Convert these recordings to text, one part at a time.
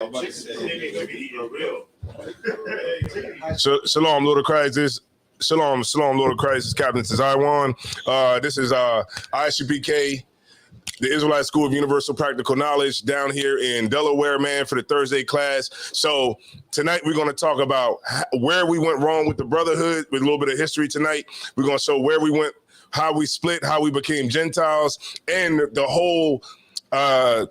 Shalom, Lord of Christ. Shalom, Lord of Christ. This is Captain Tazaiwan. This is ISUPK, the Israelite School of Universal Practical Knowledge, down here in Delaware, man, for the Thursday class. So tonight we're going to talk about where we went wrong with the brotherhood, with a little bit of history tonight. We're going to show where we went, how we split, how we became Gentiles, and the whole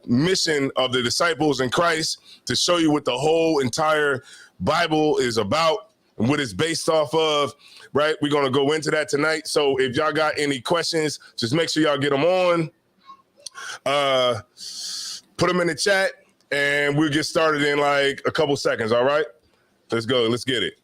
mission of the disciples in Christ, to show you what the whole entire Bible is about and what it's based off of, right? We're going to go into that tonight. So if y'all got any questions, just make sure y'all get them on. Put them in the chat, and we'll get started in like a couple seconds, all right? Let's go. Let's get it.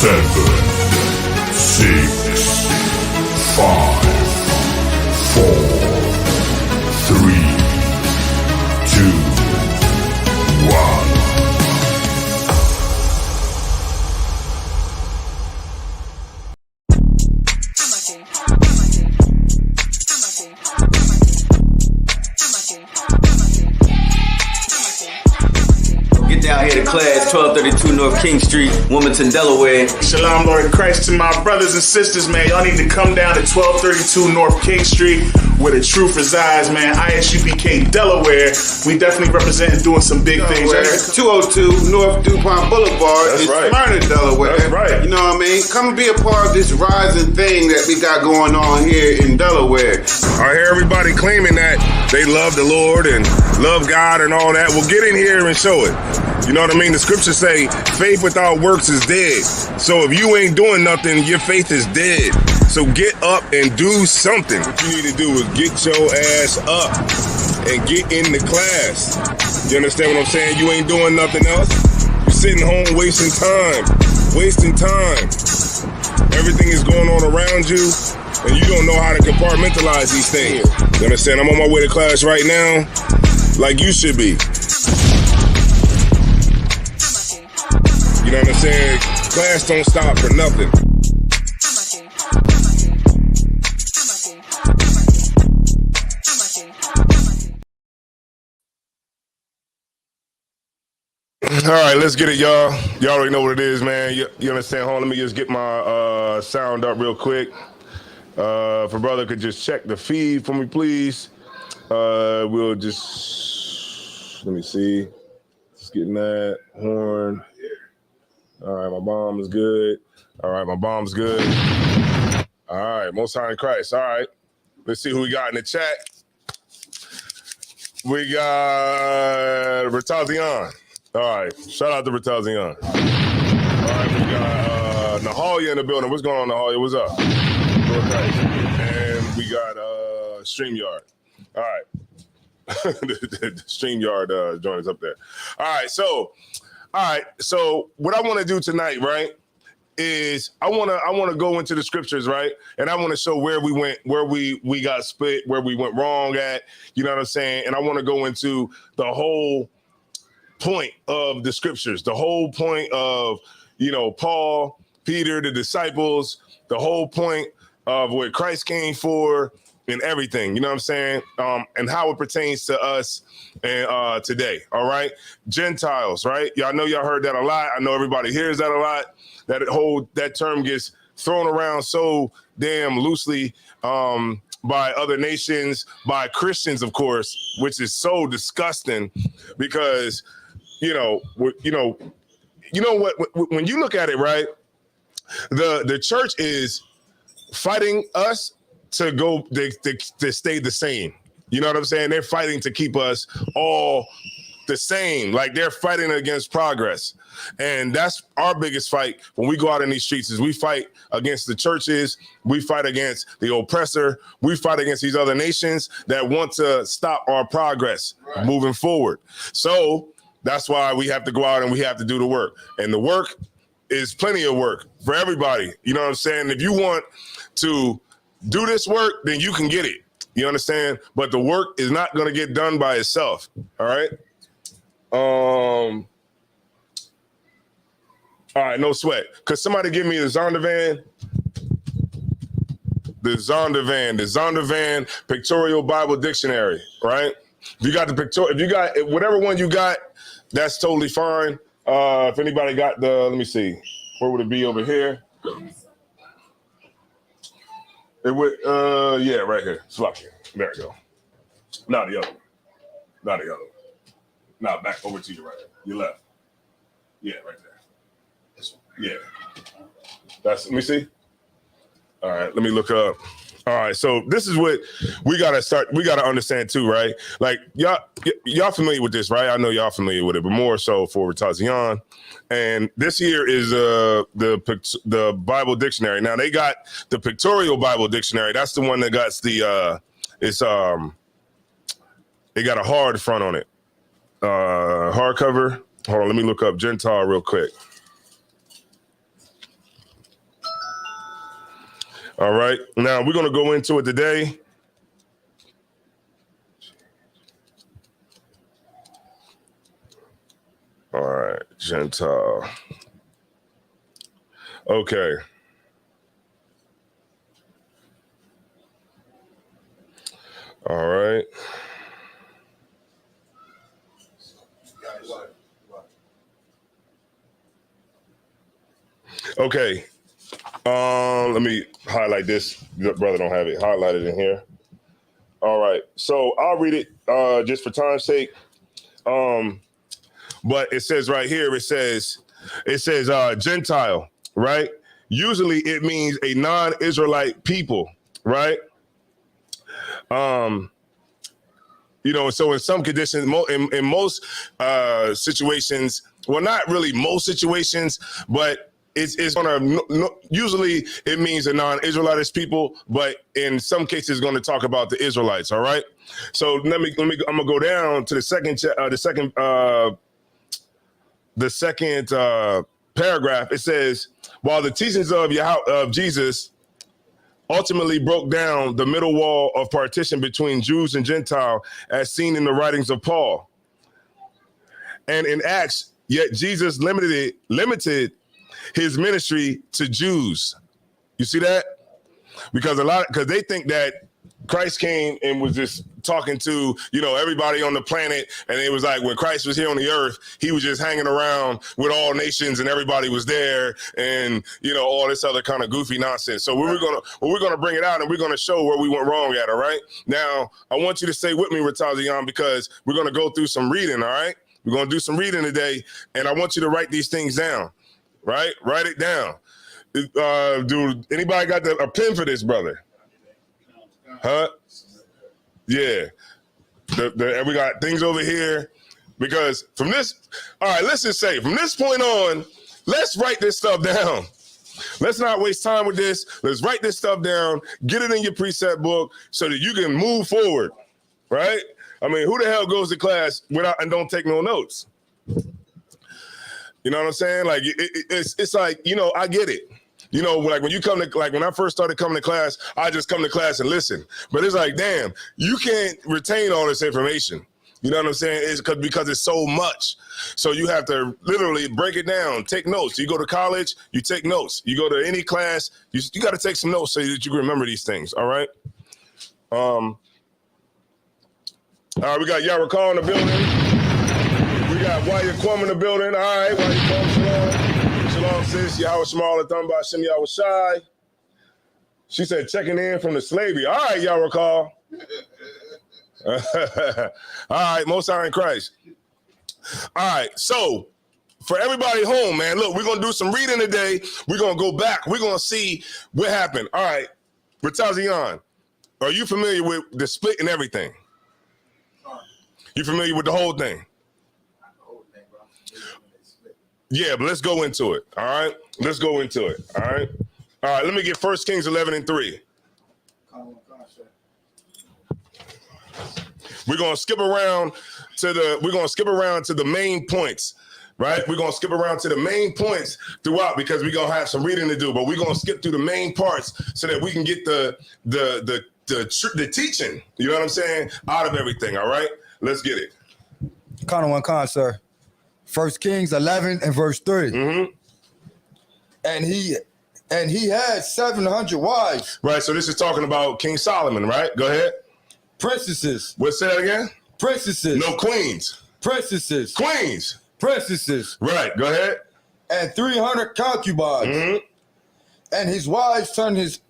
Seven, 6, 5, 4, 3, 2, 1. Down here to class, 1232 North King Street, Wilmington, Delaware. Shalom, Lord of Christ, to my brothers and sisters, man. Y'all need to come down to 1232 North King Street, where the truth resides, man. ISUPK, Delaware. We definitely representing doing some big things. 202 North DuPont Boulevard in Smyrna, Delaware. That's right. You know what I mean? Come and be a part of this rising thing that we got going on here in Delaware. I hear everybody claiming that they love the Lord and love God and all that. Well, get in here and show it. You know what I mean? The scriptures say faith without works is dead. So if you ain't doing nothing, your faith is dead. So get up and do something. What you need to do is get your ass up and get in the class. You understand what I'm saying? You ain't doing nothing else. You're sitting home wasting time. Everything is going on around you, and you don't know how to compartmentalize these things. You understand? I'm on my way to class right now, like you should be. You know what I'm saying? Class don't stop for nothing. All right, let's get it, y'all. Y'all already know what it is, man. You understand? Hold on, let me just get my sound up real quick. If a brother could just check the feed for me, please. We'll just, let me see. Just getting that horn. All right, my bomb is good. All right, my bomb's good. All right, Most High in Christ. All right, let's see who we got in the chat. We got Retazion. All right, shout out to Retazion. All right, we got Nahalia in the building. What's going on, Nahalia? What's up? And we got StreamYard. All right, the StreamYard joint is up there. All right, so what I want to do tonight, right, is I want to go into the scriptures, right, and I want to show where we went, where we got split, where we went wrong at, you know what I'm saying, and I want to go into the whole point of the scriptures, the whole point of, you know, Paul, Peter, the disciples, the whole point of what Christ came for, and everything, you know what I'm saying, and how it pertains to us and today. All right, Gentiles, right? Y'all know, y'all heard that a lot. I know everybody hears that a lot. That term gets thrown around so damn loosely by other nations, by Christians, of course, which is so disgusting because you know what, when you look at it, right? The church is fighting us to go to stay the same. You know what I'm saying? They're fighting to keep us all the same. Like, they're fighting against progress. And that's our biggest fight when we go out in these streets, is we fight against the churches. We fight against the oppressor. We fight against these other nations that want to stop our progress moving forward. So that's why we have to go out and we have to do the work. And the work is plenty of work for everybody. You know what I'm saying? If you want to do this work, then you can get it. You understand? But the work is not going to get done by itself. All right. All right, no sweat. Could somebody give me the Zondervan? The Zondervan Pictorial Bible Dictionary, right? If you got the if you got whatever one you got, that's totally fine. If anybody got the, let me see, where would it be over here? It would, yeah, right here. Swap here. There we go. Not the other one. Not the other one. Now back over to your right. Your left. Yeah, right there. This one. Yeah. Let me see. All right, let me look up. All right, so this is what we gotta understand too, right? Like y'all familiar with this, right? I know y'all familiar with it, but more so for Ratazian. And this here is the Bible dictionary. Now they got the Pictorial Bible Dictionary. That's the one that got the it got a hard front on it. Hardcover. Hold on, let me look up Gentile real quick. All right, now we're going to go into it today. All right, Gentile. Okay. All right. Okay. Let me highlight this. Your brother don't have it highlighted in here. All right. So I'll read it just for time's sake. But it says right here, it says Gentile, right? Usually it means a non-Israelite people, right? You know, so in some conditions, in most situations, well, not really most situations, but it's gonna usually it means a non-Israelitish people, but in some cases, it's going to talk about the Israelites. All right. So let me. I'm gonna go down to the second paragraph. It says, while the teachings of Jesus ultimately broke down the middle wall of partition between Jews and Gentile, as seen in the writings of Paul, and in Acts, yet Jesus limited his ministry to Jews. You see that? Because they think that Christ came and was just talking to, everybody on the planet. And it was like when Christ was here on the earth, he was just hanging around with all nations and everybody was there and, all this other kind of goofy nonsense. So we're going to bring it out and we're going to show where we went wrong at. All right. Now, I want you to stay with me, Ratazian, because we're going to go through some reading. All right. We're going to do some reading today. And I want you to write these things down. Right? Write it down. Do anybody got a pen for this, brother? Huh? Yeah. And we got things over here because from this, all right, let's just say from this point on, let's write this stuff down. Let's not waste time with this. Let's write this stuff down, get it in your precept book so that you can move forward. Right? I mean, who the hell goes to class and don't take no notes? You know what I'm saying? Like it's like, I get it. Like when you come to, like when I first started coming to class, I just come to class and listen. But it's like, damn, you can't retain all this information. You know what I'm saying? It's because it's so much. So you have to literally break it down, take notes. You go to college, you take notes. You go to any class, you got to take some notes so that you can remember these things. All right. All right, we got Yarakal in the building. We got Waya Kwam in the building. All right, Waya Kwam, shalom. Shalom, sis. Yahweh Shema, Thumba, Shem Yahweh Shai. She said, checking in from the slavery. All right, y'all recall. All right, Most High in Christ. All right, so for everybody home, man, look, we're going to do some reading today. We're going to go back. We're going to see what happened. All right, Ratazian, are you familiar with the split and everything? You familiar with the whole thing? Yeah, but let's go into it. All right, let's go into it. All right. All right, let me get 1 Kings 11:3. We're gonna skip around to the main points, right? We're gonna skip around to the main points throughout because we're gonna have some reading to do, but we're gonna skip through the main parts so that we can get the the teaching, you know what I'm saying, out of everything. All right, let's get it. Con one con, sir. 1 Kings 11 and verse 3. Mm-hmm. And he had 700 wives. Right. So this is talking about King Solomon, right? Go ahead. Princesses. What? Say that again. Princesses. No, queens. Princesses. Queens. Princesses. Right. Go ahead. And 300 concubines. Mm-hmm. And his wives turned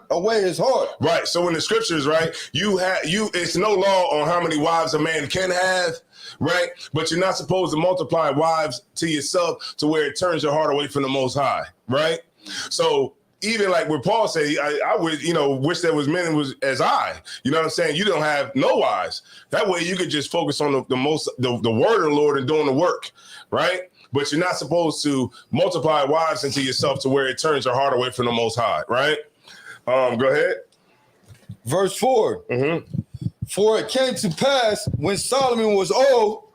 away his heart. Right. So in the scriptures, right, it's no law on how many wives a man can have, right? But you're not supposed to multiply wives to yourself to where it turns your heart away from the Most High, right? So even like what Paul said, I would, wish there was men was as I, you know what I'm saying? You don't have no wives. That way you could just focus on the word of the Lord and doing the work, right? But you're not supposed to multiply wives into yourself to where it turns your heart away from the Most High, right? Go ahead. Verse 4. Mm-hmm. For it came to pass when Solomon was old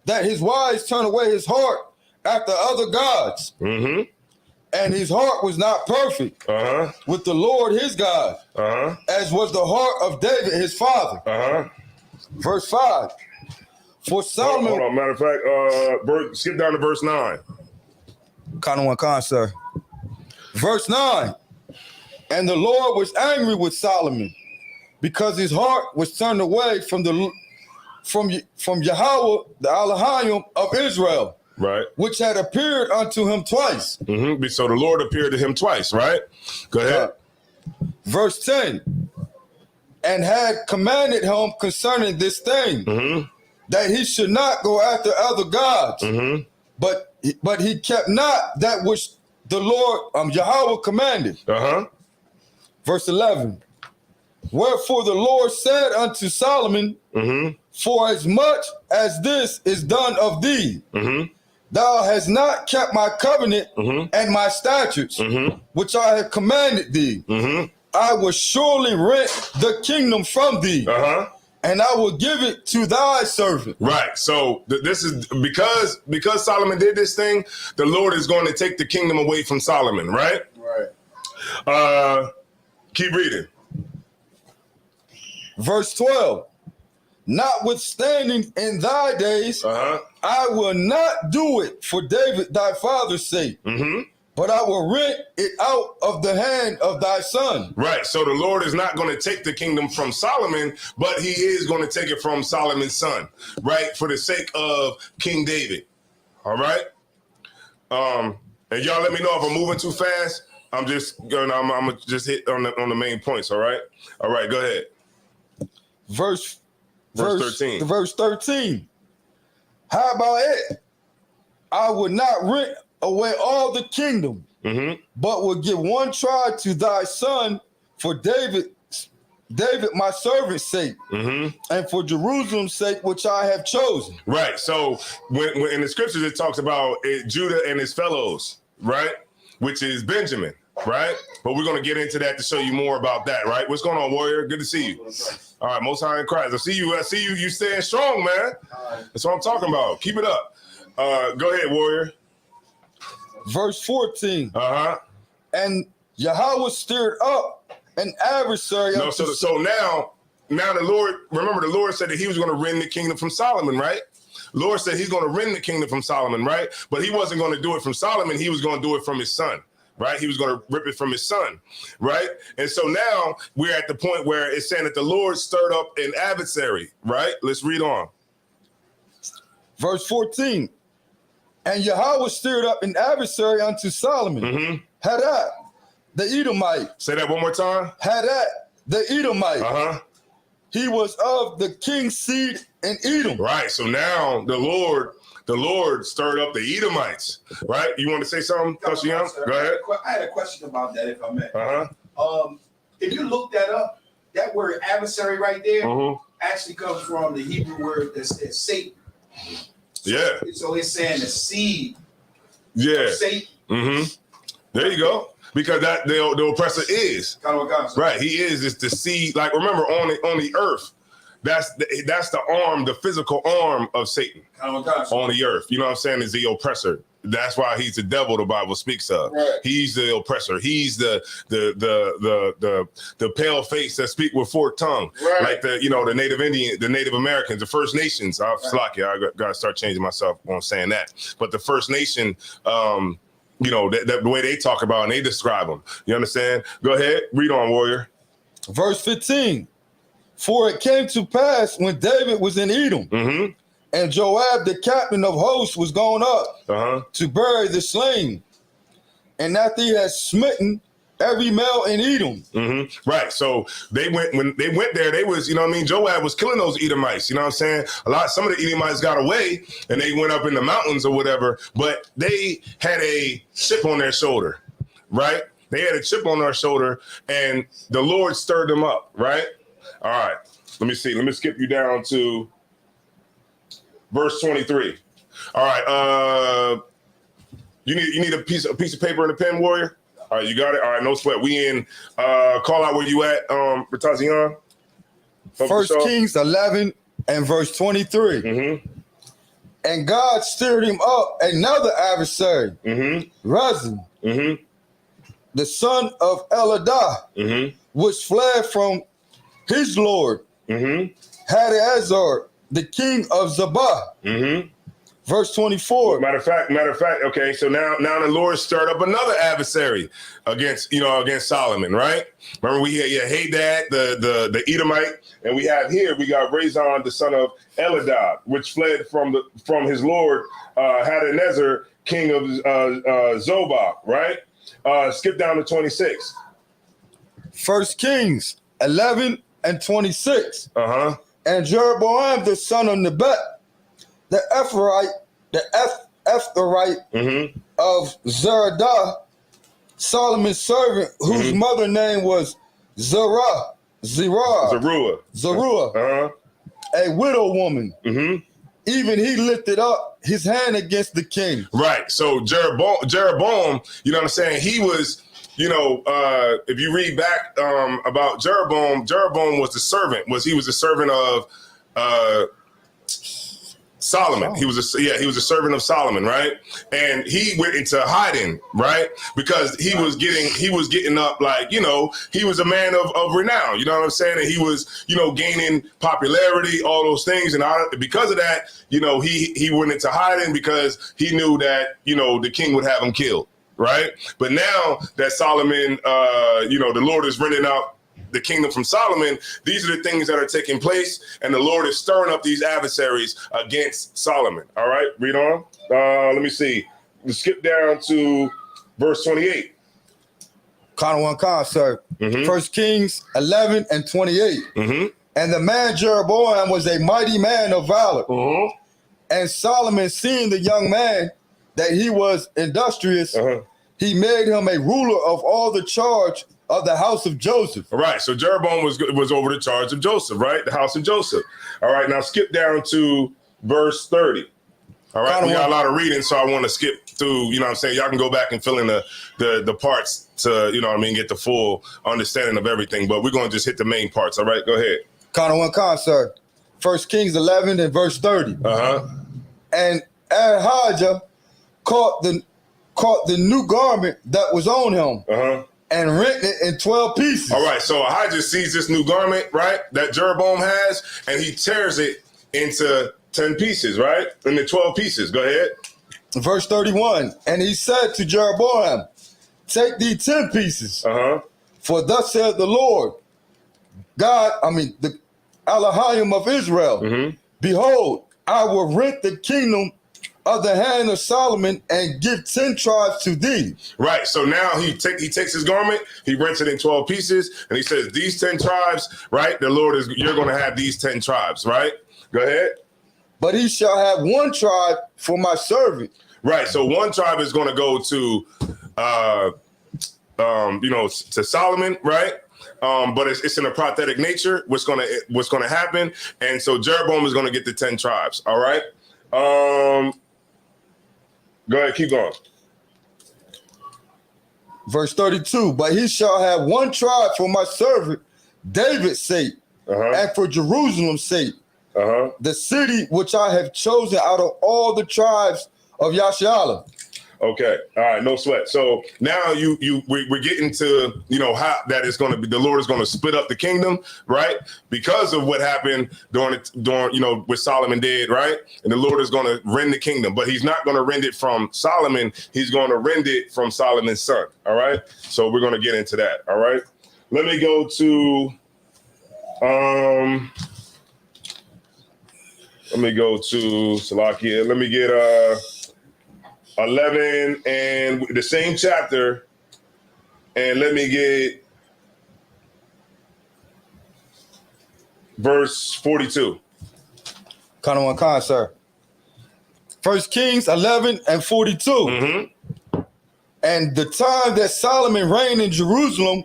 that his wives turned away his heart after other gods. Mm-hmm. And his heart was not perfect with the Lord his God, as was the heart of David his father. Verse 5. For Solomon. Hold on. Matter of fact, skip down to verse 9. Kind of one con, sir. Verse 9. And the Lord was angry with Solomon because his heart was turned away from Yahweh, the Elohim of Israel. Right. Which had appeared unto him twice. Mm-hmm. So the Lord appeared to him twice, right? Go ahead. Verse 10. And had commanded him concerning this thing, that he should not go after other gods, but he kept not that which the Lord, Yahweh commanded. Verse 11. Wherefore the Lord said unto Solomon, for as much as this is done of thee, thou hast not kept my covenant and my statutes, which I have commanded thee. I will surely rent the kingdom from thee, and I will give it to thy servant. Right. So this is because Solomon did this thing, the Lord is going to take the kingdom away from Solomon, right? Right. Keep reading. Verse 12. Notwithstanding in thy days, I will not do it for David thy father's sake, but I will rent it out of the hand of thy son. Right. So the Lord is not going to take the kingdom from Solomon, but he is going to take it from Solomon's son, right? For the sake of King David. All right. And y'all let me know if I'm moving too fast. I'm gonna just hit on the main points. All right. All right. Go ahead. Verse 13. Verse 13. How about it? I would not rent away all the kingdom, but will give one tribe to thy son for David my servant's sake, and for Jerusalem's sake, which I have chosen. Right. So when in the scriptures it talks about Judah and his fellows, right? Which is Benjamin, right? But we're going to get into that to show you more about that, right? What's going on, warrior? Good to see you. All right, Most High in Christ. I see you. You staying strong, man. That's what I'm talking about. Keep it up. Go ahead, warrior. Verse 14. And Yahweh stirred up an adversary. No, so now the Lord, remember the Lord said that he was going to rend the kingdom from Solomon, right? Lord said he's going to rend the kingdom from Solomon, right? But he wasn't going to do it from Solomon. He was going to do it from his son, right? He was going to rip it from his son, right? And so now we're at the point where it's saying that the Lord stirred up an adversary, right? Let's read on. Verse 14. And Yahweh stirred up an adversary unto Solomon. Hadad, the Edomite. Say that one more time. Hadad, the Edomite. He was of the king's seed in Edom. Right. So now the Lord stirred up the Edomites. Right. You want to say something, Pastor Young? Go ahead. I had a question about that, if I may. If you look that up, that word adversary right there actually comes from the Hebrew word that says Satan. Yeah. So it's saying the seed. Yeah. Of Satan. There you go. Because that the oppressor is right. He is the seed. Like remember on the earth, That's the arm, the physical arm of Satan on the earth. You know what I'm saying? Is the oppressor. That's why he's the devil the Bible speaks of. Right. He's the oppressor. He's the pale face that speak with forked tongue. Right. Like the Native Indian, the Native Americans, the First Nations. I gotta start changing myself on saying that. But the First Nation, the way they talk about and they describe them. You understand? Go ahead, read on, warrior. Verse 15. For it came to pass when David was in Edom, and Joab, the captain of hosts, was gone up to bury the slain, and after he had smitten every male in Edom. Right. So when they went there, they was, Joab was killing those Edomites. You know what I'm saying? Some of the Edomites got away and they went up in the mountains or whatever, but they had a chip on their shoulder, right? They had a chip on their shoulder and the Lord stirred them up, right? All right. Let me see. Let me skip you down to verse 23. All right. You need a piece of paper and a pen, warrior? All right, you got it. All right, no sweat. We in. Call out where you at, Ratazian. First Kings 11 and verse 23. And God stirred him up another adversary, Rezin, the son of Eladah, which fled from his lord, Hadaezer, the king of Zabah. Verse 24. Matter of fact. Okay, so now the Lord stirred up another adversary against Solomon, right? Remember we had Hadad, the Edomite, and we got Rezon, the son of Eladah, which fled from his lord Hadaezer, king of Zobah, right? Skip down to 26. First Kings 11 and 26. And Jeroboam, the son of Nebat, the Ephraite of Zeradah, Solomon's servant, whose mother name was Zeruah, a widow woman. Even he lifted up his hand against the king. Right. So Jeroboam, you know what I'm saying? He was, if you read back about Jeroboam was the servant. He was a servant of Solomon. He was a servant of Solomon, right? And he went into hiding, right? Because he was getting up like, he was a man of renown, you know what I'm saying? And he was, gaining popularity, all those things. And because of that, he went into hiding because he knew that, the king would have him killed, right? But now that Solomon, the Lord is renting out the kingdom from Solomon, these are the things that are taking place, and the Lord is stirring up these adversaries against Solomon. All right, read on. Let me see. We skip down to verse 28. Sir. First Kings 11 and 28. And the man Jeroboam was a mighty man of valor. And Solomon, seeing the young man that he was industrious, he made him a ruler of all the charge of the house of Joseph. All right, so Jeroboam was over the charge of Joseph, right? The house of Joseph. All right, now skip down to verse 30. All right, we got a lot of reading, so I want to skip through, you know what I'm saying? Y'all can go back and fill in the parts to, get the full understanding of everything, but we're going to just hit the main parts, all right? Go ahead. Sir. First Kings 11 and verse 30. And Ahijah caught the new garment that was on him, and rent it in 12 pieces. All right, so Ahijah sees this new garment, right, that Jeroboam has, and he tears it into 10 pieces, right? Into 12 pieces. Go ahead. Verse 31. And he said to Jeroboam, take thee 10 pieces. For thus said the Lord, the Elohim of Israel, behold, I will rent the kingdom of the hand of Solomon and give 10 tribes to thee. Right. So now he takes his garment, he rents it in 12 pieces, and he says, these 10 tribes, right? The Lord you're going to have these 10 tribes, right? Go ahead. But he shall have one tribe for my servant. Right. So one tribe is going to go to Solomon, right? But it's in a prophetic nature. What's going to happen? And so Jeroboam is going to get the 10 tribes. All right. Go ahead, keep going. Verse 32, but he shall have one tribe for my servant David's sake, and for Jerusalem's sake, the city which I have chosen out of all the tribes of Yashala. Okay. All right. No sweat. So now we're getting to, how that is going to be, the Lord is going to split up the kingdom, right? Because of what happened during, what Solomon did, right? And the Lord is going to rend the kingdom, but he's not going to rend it from Solomon. He's going to rend it from Solomon's son. All right. So we're going to get into that. All right. Let me go to, Salakia. Let me get, 11 and the same chapter, and let me get verse 42. Khan, sir. 1 Kings 11 and 42. And the time that Solomon reigned in Jerusalem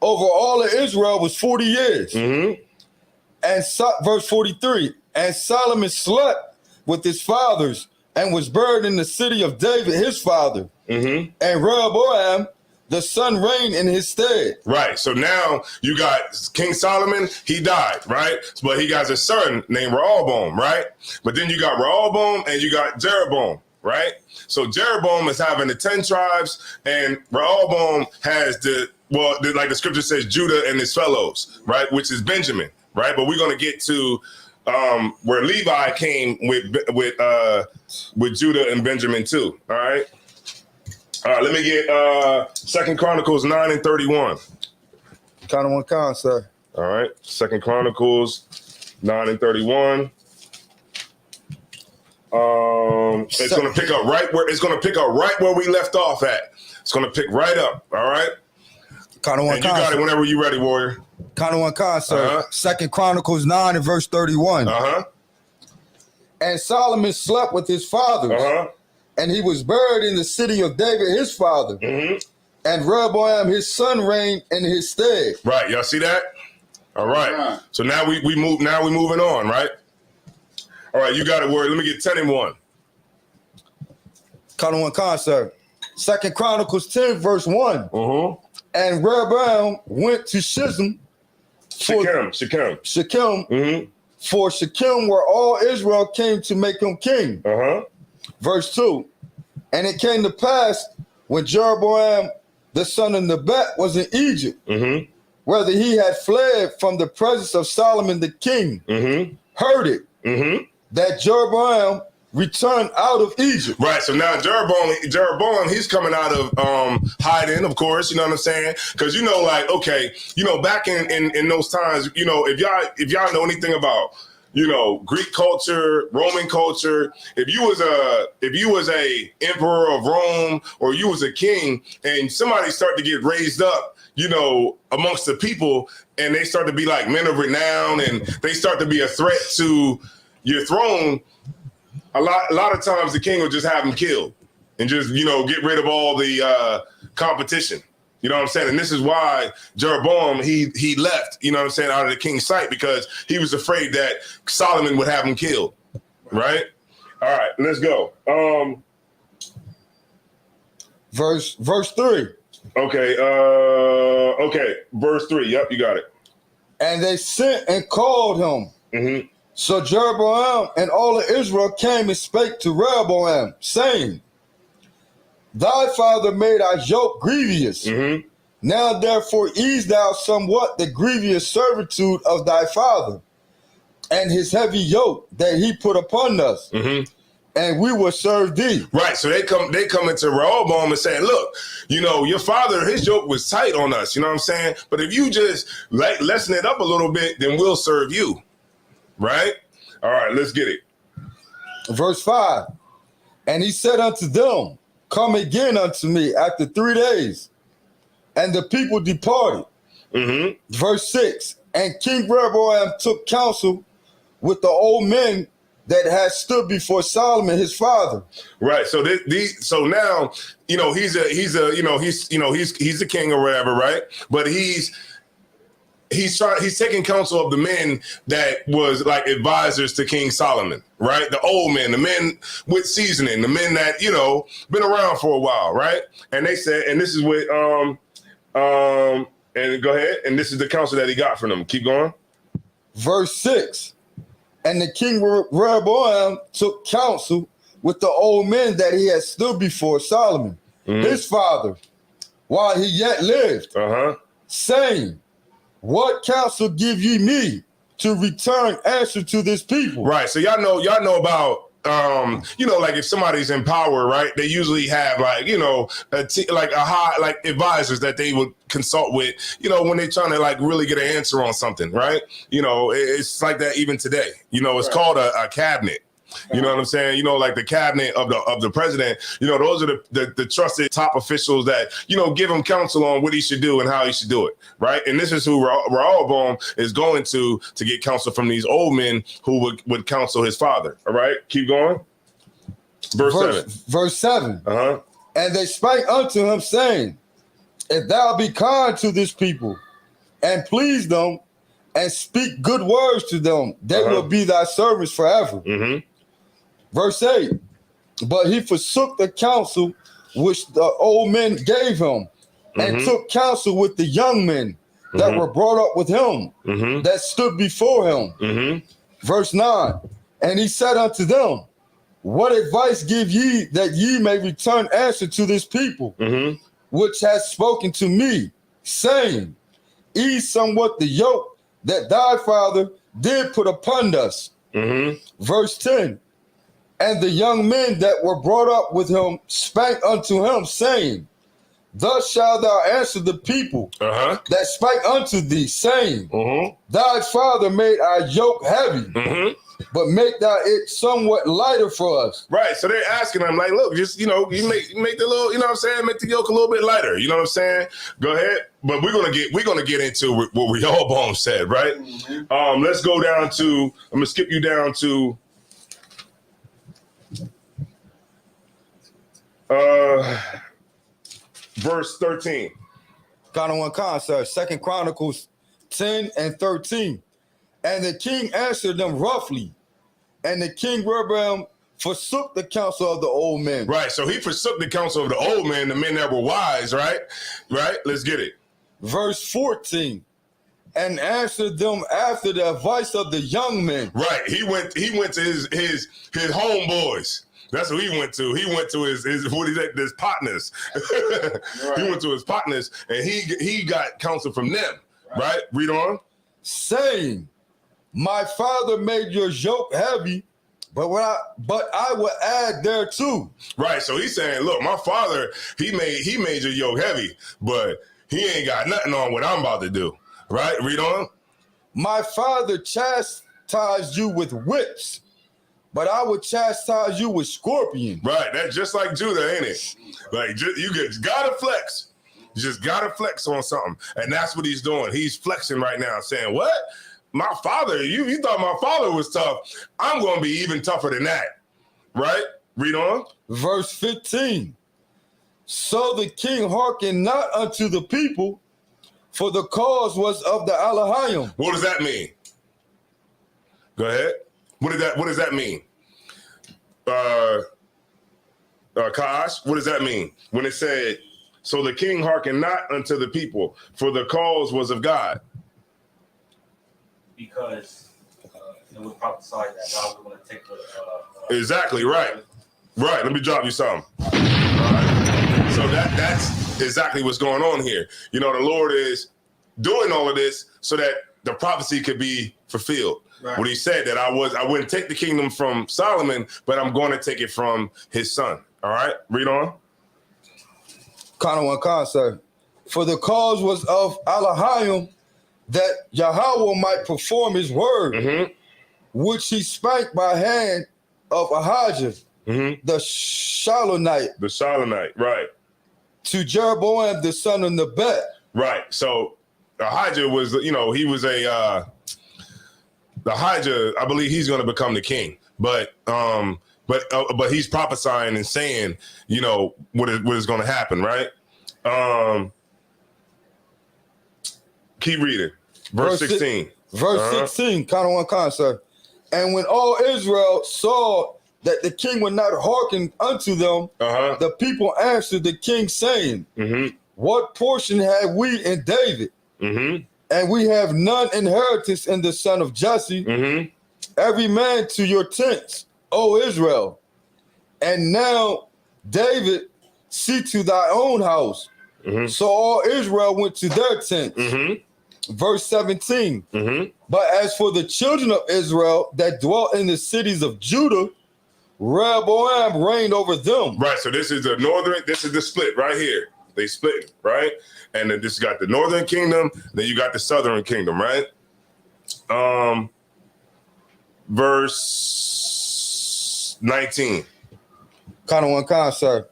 over all of Israel was 40 years. And verse 43, and Solomon slept with his fathers and was buried in the city of David, his father. And Rehoboam, the son, reigned in his stead. Right. So now you got King Solomon, he died, right? But he got a son named Rehoboam, right? But then you got Rehoboam and you got Jeroboam, right? So Jeroboam is having the 10 tribes, and Rehoboam has like the scripture says, Judah and his fellows, right? Which is Benjamin, right? But we're going to get to where Levi came with Judah and Benjamin too. All right. Let me get 2 Chronicles 9 and 31. Khan, sir. All right. 2 Chronicles 9 and 31. It's going to pick up right where we left off at. It's going to pick right up. All right. And you got it whenever you're ready, warrior. Khan, sir. 2 Chronicles 9 and verse 31. And Solomon slept with his fathers, and he was buried in the city of David, his father. And Rehoboam, his son, reigned in his stead. Right. Y'all see that? All right. So now we move. Now we're moving on. Right. All right. You got it, warrior. Let me get 10 and 1. Khan, sir. 2 Chronicles 10 verse 1. And Rehoboam went to Shechem. For Shechem, where all Israel came to make him king. Verse 2. And it came to pass when Jeroboam, the son of Nebat, was in Egypt, whether he had fled from the presence of Solomon the king, heard it, that Jeroboam returned out of Egypt. Right. So now Jeroboam, he's coming out of hiding, of course, you know what I'm saying? Because back in those times, if y'all know anything about Greek culture, Roman culture, if you was a emperor of Rome, or you was a king, and somebody started to get raised up, amongst the people, and they start to be like men of renown, and they start to be a threat to your throne, a lot of times the king will just have them killed and just, get rid of all the competition. You know what I'm saying? And this is why Jeroboam, he left, out of the king's sight, because he was afraid that Solomon would have him killed. Right? All right, let's go. Verse 3. Okay. Verse 3. Yep, you got it. And they sent and called him. So Jeroboam and all of Israel came and spake to Rehoboam, saying, Thy father made our yoke grievous. Now therefore ease thou somewhat the grievous servitude of thy father, and his heavy yoke that he put upon us, and we will serve thee. Right. So they come into Rehoboam and saying, look, your father, his yoke was tight on us, you know what I'm saying? But if you just lessen it up a little bit, then we'll serve you. Right? All right, let's get it. Verse 5. And he said unto them, Come again unto me after 3 days. And the people departed. Verse 6. And King Rehoboam took counsel with the old men that had stood before Solomon his father. Right. So so now, he's the king or whatever, right? But he's taking counsel of the men that was like advisors to King Solomon, right? The old men, the men with seasoning, the men that, been around for a while, right? And they said, and this is what, and go ahead, and this is the counsel that he got from them. Keep going. Verse 6. And the king Rehoboam took counsel with the old men that he had stood before Solomon, his father, while he yet lived, saying, what counsel give ye me to return answer to this people? Right. So y'all know about like if somebody's in power, right? They usually have like, like advisors that they would consult with, when they're trying to like really get an answer on something, right? It's like that even today. It's called a cabinet. You know what I'm saying? Like the cabinet of the president, those are the trusted top officials that, give him counsel on what he should do and how he should do it. Right. And this is who Rehoboam is going to get counsel from these old men who would counsel his father. All right. Keep going. Verse 7. And they spake unto him, saying, if thou be kind to this people and please them and speak good words to them, they will be thy servants forever. Verse 8, but he forsook the counsel which the old men gave him and took counsel with the young men that were brought up with him that stood before him. Verse 9, and he said unto them, what advice give ye that ye may return answer to this people, which has spoken to me, saying, ease somewhat the yoke that thy father did put upon us. Verse 10, and the young men that were brought up with him spake unto him, saying, thus shalt thou answer the people that spake unto thee, saying, thy father made our yoke heavy, but make thou it somewhat lighter for us. Right. So they're asking him, like, look, just, you make the little, make the yoke a little bit lighter. You know what I'm saying? Go ahead. But we're gonna get into what Rehoboam said, right? Let's go down to, I'm gonna skip you down to verse 13. Sir. 2 Chronicles 10 and 13. And the king answered them roughly, and the king Rehoboam forsook the counsel of the old men. Right. So he forsook the counsel of the old men, the men that were wise, right? Right. Let's get it. Verse 14. And answered them after the advice of the young men. Right. He went to his homeboys. That's what he went to. He went to his partners. He went to his partners, and he got counsel from them. Right. Read on. Saying, my father made your yoke heavy, but I will add thereto. Right. So he's saying, look, my father, he made your yoke heavy, but he ain't got nothing on what I'm about to do. Right. Read on. My father chastised you with whips, but I would chastise you with scorpions. Right. That's just like Judah, ain't it? Like you gotta flex. You just gotta flex on something. And that's what he's doing. He's flexing right now, saying, what? My father, you thought my father was tough. I'm gonna be even tougher than that. Right? Read on. Verse 15. So the king hearkened not unto the people, for the cause was of the Elohim. What does that mean? Go ahead. What does that mean? Kash, what does that mean? When it said, so the king hearkened not unto the people, for the cause was of God. Because it was prophesied that God was going to take the... exactly, right. Right, let me drop you something. All right. So that's exactly what's going on here. The Lord is doing all of this so that the prophecy could be fulfilled. Right. When he said that I wouldn't take the kingdom from Solomon, but I'm going to take it from his son. All right, read on. Sir. For the cause was of Elohim, that Yahweh might perform his word, which he spake by hand of Ahijah, the Shilonite. The Shilonite, right. To Jeroboam, the son of Nebat. Right. So Ahijah was, he was Ahijah, I believe he's going to become the king. But he's prophesying and saying, what is going to happen, right? Keep reading. Verse 16. Verse 16, sir. And when all Israel saw that the king would not hearken unto them, the people answered the king, saying, what portion had we in David? and we have none inheritance in the son of Jesse. Mm-hmm. Every man to your tents, O Israel. And now, David, see to thy own house. Mm-hmm. So all Israel went to their tents. Mm-hmm. Verse 17. Mm-hmm. But as for the children of Israel that dwelt in the cities of Judah, Rehoboam reigned over them. Right. So this is the northern. This is the split right here. They split, right? And then this got the northern kingdom. Then you got the southern kingdom, right? Verse 19. Kind of one concert.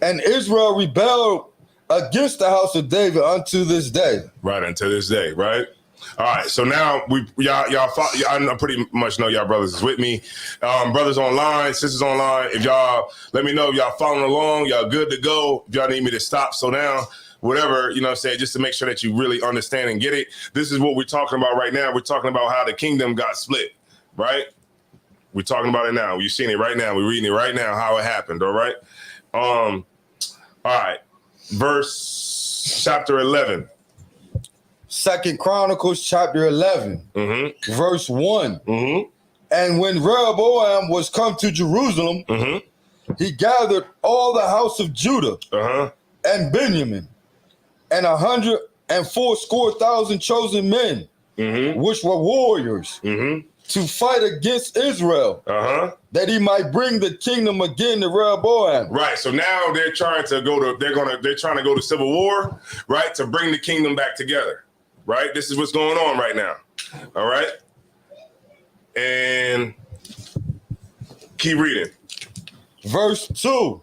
And Israel rebelled against the house of David unto this day. Right, until this day, right? All right, so now y'all I pretty much know y'all brothers is with me. Brothers online, sisters online, if y'all, let me know if y'all following along, y'all good to go. If y'all need me to stop, so now, whatever, you know what I'm saying, just to make sure that you really understand and get it. This is what we're talking about right now. We're talking about how the kingdom got split, right? We're talking about it now. You're seeing it right now. We're reading it right now, how it happened, all right? All right, chapter 11. 2 Chronicles chapter 11, Mm-hmm. verse 1. Mm-hmm. And when Rehoboam was come to Jerusalem, Mm-hmm. he gathered all the house of Judah Uh-huh. and Benjamin, and 180,000 chosen men, Mm-hmm. which were warriors, Mm-hmm. to fight against Israel, Uh-huh. that he might bring the kingdom again to Rehoboam. Right. So now they're trying to go to civil war, right? To bring the kingdom back together. Right? This is what's going on right now. All right. And keep reading. Verse 2.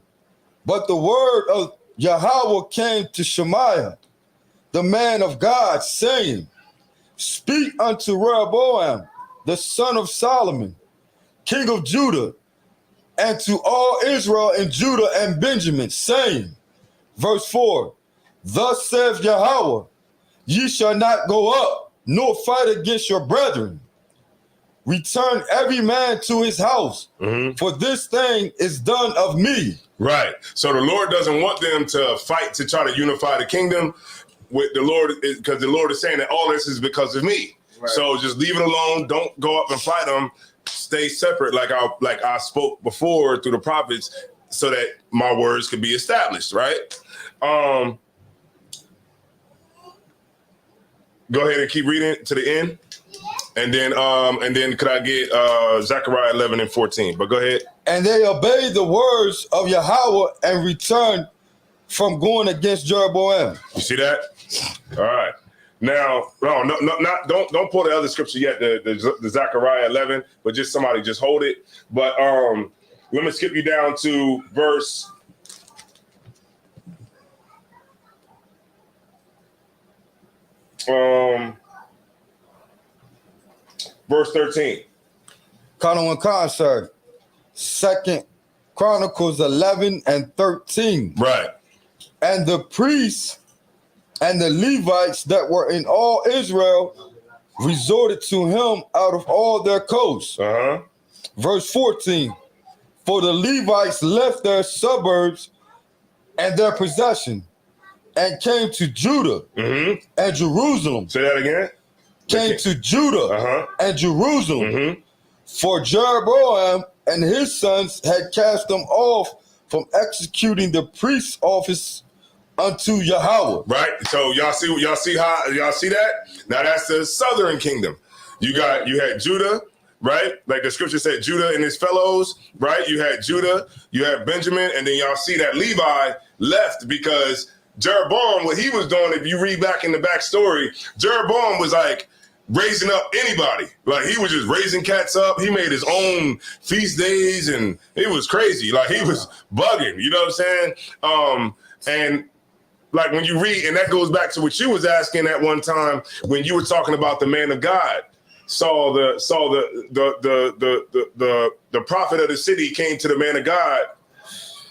But the word of Yahweh came to Shemaiah, the man of God, saying, Speak unto Rehoboam, the son of Solomon, king of Judah, and to all Israel and Judah and Benjamin, saying, verse 4, Thus saith Yahweh, Ye shall not go up, nor fight against your brethren. Return every man to his house, for this thing is done of me. Right. So the Lord doesn't want them to fight to try to unify the kingdom with the Lord, because the Lord is saying that all this is because of me. Right. So just leave it alone. Don't go up and fight them. Stay separate, like I spoke before through the prophets, so that my words could be established. Right. Go ahead and keep reading to the end. And then could I get Zechariah 11 and 14? But go ahead. And they obeyed the words of Yahweh and returned from going against Jeroboam. You see that? All right. Now, don't pull the other scripture yet, the Zechariah 11, but just somebody just hold it. But let me skip you down to verse 13. Kind of one concert. 2 Chronicles 11 and 13. Right. And the priests and the Levites that were in all Israel resorted to him out of all their coasts. Uh-huh. Verse 14. For the Levites left their suburbs and their possession and came to Judah and Jerusalem. Say that again. Came to Judah and Jerusalem. For Jeroboam and his sons had cast them off from executing the priest's office unto Yahweh. Right. So y'all see that? Now that's the southern kingdom. You had Judah, right? Like the scripture said, Judah and his fellows, right? You had Judah, you had Benjamin, and then y'all see that Levi left because Jeroboam, what he was doing, if you read back in the backstory, Jeroboam was like raising up anybody. Like he was just raising cats up. He made his own feast days and it was crazy. Like he was bugging, you know what I'm saying? And like when you read, and that goes back to what you was asking at one time when you were talking about the man of God. Saw the prophet of the city came to the man of God.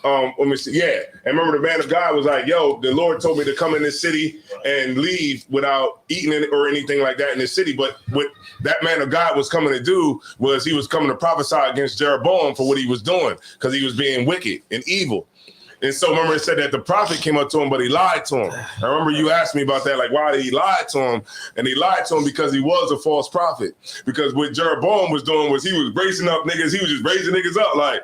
Let me see. Yeah. And remember the man of God was like, yo, the Lord told me to come in this city and leave without eating it or anything like that in this city. But what that man of God was coming to do was he was coming to prophesy against Jeroboam for what he was doing because he was being wicked and evil. And so remember, it said that the prophet came up to him, but he lied to him. I remember you asked me about that, like, why did he lie to him? And he lied to him because he was a false prophet. Because what Jeroboam was doing was he was raising up niggas. He was just raising niggas up like,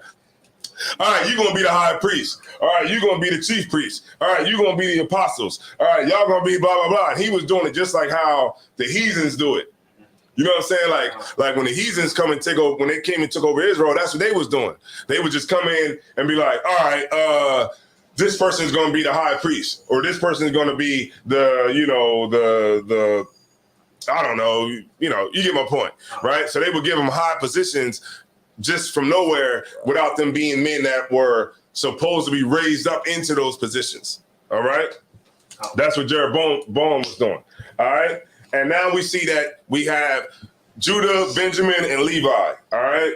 all right, you're going to be the high priest. All right, you're going to be the chief priest. All right, you're going to be the apostles. All right, y'all going to be blah, blah, blah. And he was doing it just like how the heathens do it. You know what I'm saying? Like when the heathens come and take over, when they came and took over Israel, that's what they was doing. They would just come in and be like, all right, this person is going to be the high priest, or this person is going to be the, you know, the I don't know, you know, you get my point, right? So they would give them high positions just from nowhere without them being men that were supposed to be raised up into those positions. All right. That's what Jeroboam was doing. All right. And now we see that we have Judah, Benjamin, and Levi. All right.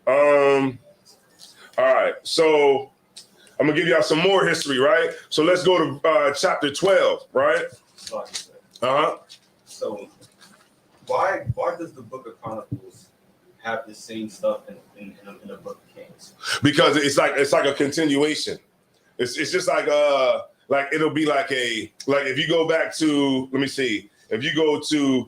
All right. So I'm gonna give y'all some more history, right? So let's go to chapter 12, right? So why does the Book of Chronicles have the same stuff in the Book of Kings? Because it's like a continuation. It's just like it'll be like if you go back to, let me see. If you go to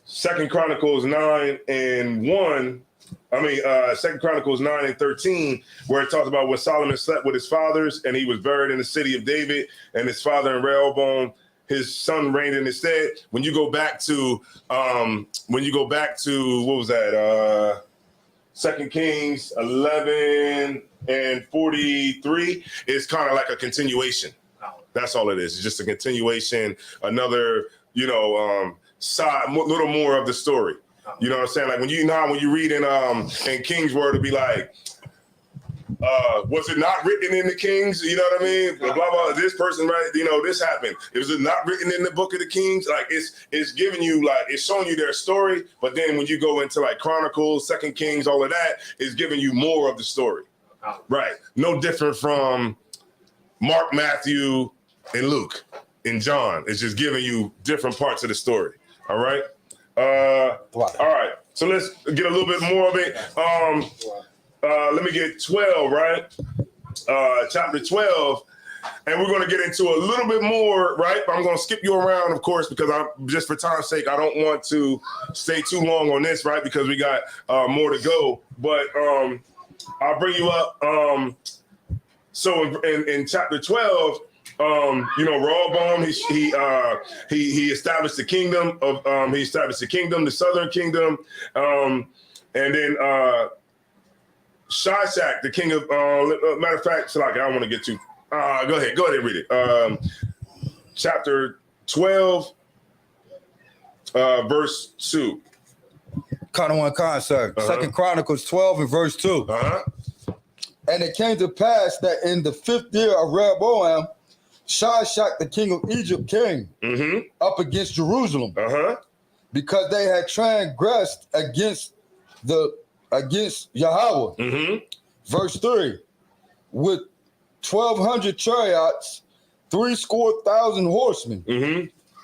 2 Chronicles 9 and 1, 2 Chronicles 9 and 13, where it talks about when Solomon slept with his fathers and he was buried in the city of David, and his father in Rehoboam, his son reigned in his stead. When you go back to what was that? 2 Kings 11 and 43, it's kind of like a continuation. That's all it is. It's just a continuation, another, you know, side, little more of the story. You know what I'm saying? Like when you read in King's word, it'll be like, was it not written in the Kings? You know what I mean? Blah, blah, this person, right? You know, this happened. Was it not written in the book of the Kings? Like it's giving you, like, it's showing you their story. But then when you go into like Chronicles, 2 Kings, all of that, it's giving you more of the story. Right. No different from Mark, Matthew, and Luke and John. It's just giving you different parts of the story. All right. All right. So let's get a little bit more of it. Let me get 12, right? Chapter 12. And we're going to get into a little bit more, right? I'm going to skip you around, of course, because just for time's sake, I don't want to stay too long on this, right? Because we got more to go. But I'll bring you up. So in chapter 12, you know, Rehoboam, he established the kingdom of the southern kingdom, and then Shishak, the king of matter of fact, I don't want to get too. Go ahead and read it. Chapter 12, verse 2. Kind of one concept. 2 Chronicles 12 and verse 2. And it came to pass that in the 5th year of Rehoboam, Shishak, the king of Egypt, came up against Jerusalem because they had transgressed against Yahweh. Verse 3, with 1,200 chariots, 70,000 horsemen,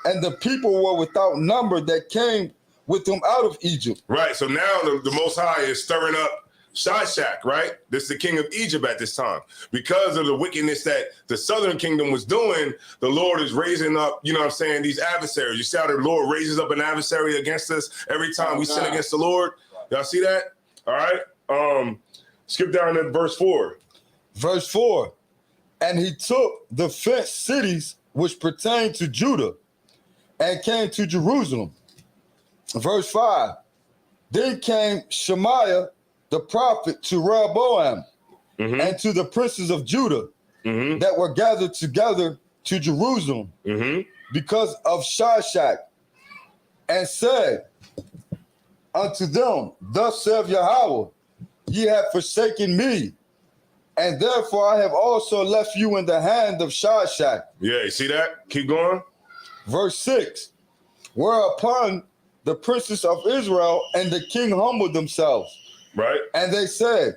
and the people were without number that came with them out of Egypt. Right. So now the Most High is stirring up Shishak, right? This is the king of Egypt at this time. Because of the wickedness that the southern kingdom was doing, the Lord is raising up, you know what I'm saying, these adversaries. You see how the Lord raises up an adversary against us every time we sin against the Lord? Y'all see that? All right. Skip down to verse 4. Verse 4. And he took the fenced cities which pertained to Judah and came to Jerusalem. Verse 5. Then came Shemaiah the prophet to Rehoboam and to the princes of Judah that were gathered together to Jerusalem because of Shishak, and said unto them, thus saith Yahweh, ye have forsaken me, and therefore I have also left you in the hand of Shishak. Yeah, you see that? Keep going. Verse 6, whereupon the princes of Israel and the king humbled themselves. Right. And they said,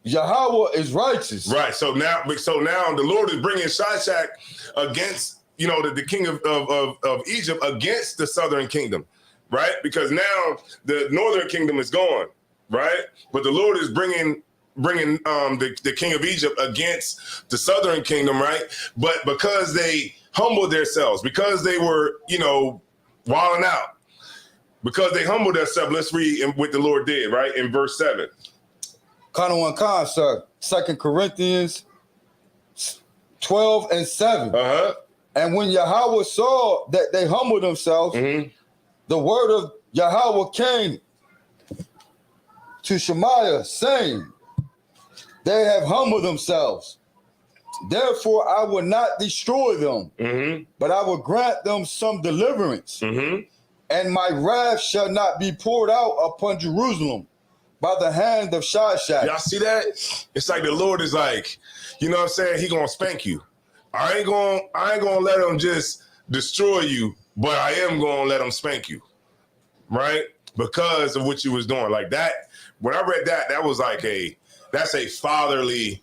Yahweh is righteous. Right. So now the Lord is bringing Shishak against, you know, the king of Egypt against the southern kingdom, right? Because now the northern kingdom is gone, right? But the Lord is bringing bringing the king of Egypt against the southern kingdom, right? But because they humbled themselves, because they were, wilding out, because they humbled themselves, let's read what the Lord did, right? In verse 7. Sir. 2 Corinthians 12 and 7. Uh-huh. And when Yahweh saw that they humbled themselves, the word of Yahweh came to Shemaiah, saying, they have humbled themselves. Therefore, I will not destroy them, but I will grant them some deliverance. And my wrath shall not be poured out upon Jerusalem by the hand of Shishak. Y'all see that? It's like the Lord is like, you know what I'm saying? He gonna spank you. I ain't gonna let him just destroy you, but I am gonna let him spank you, right? Because of what you was doing. Like that, when I read that, that was like that's a fatherly,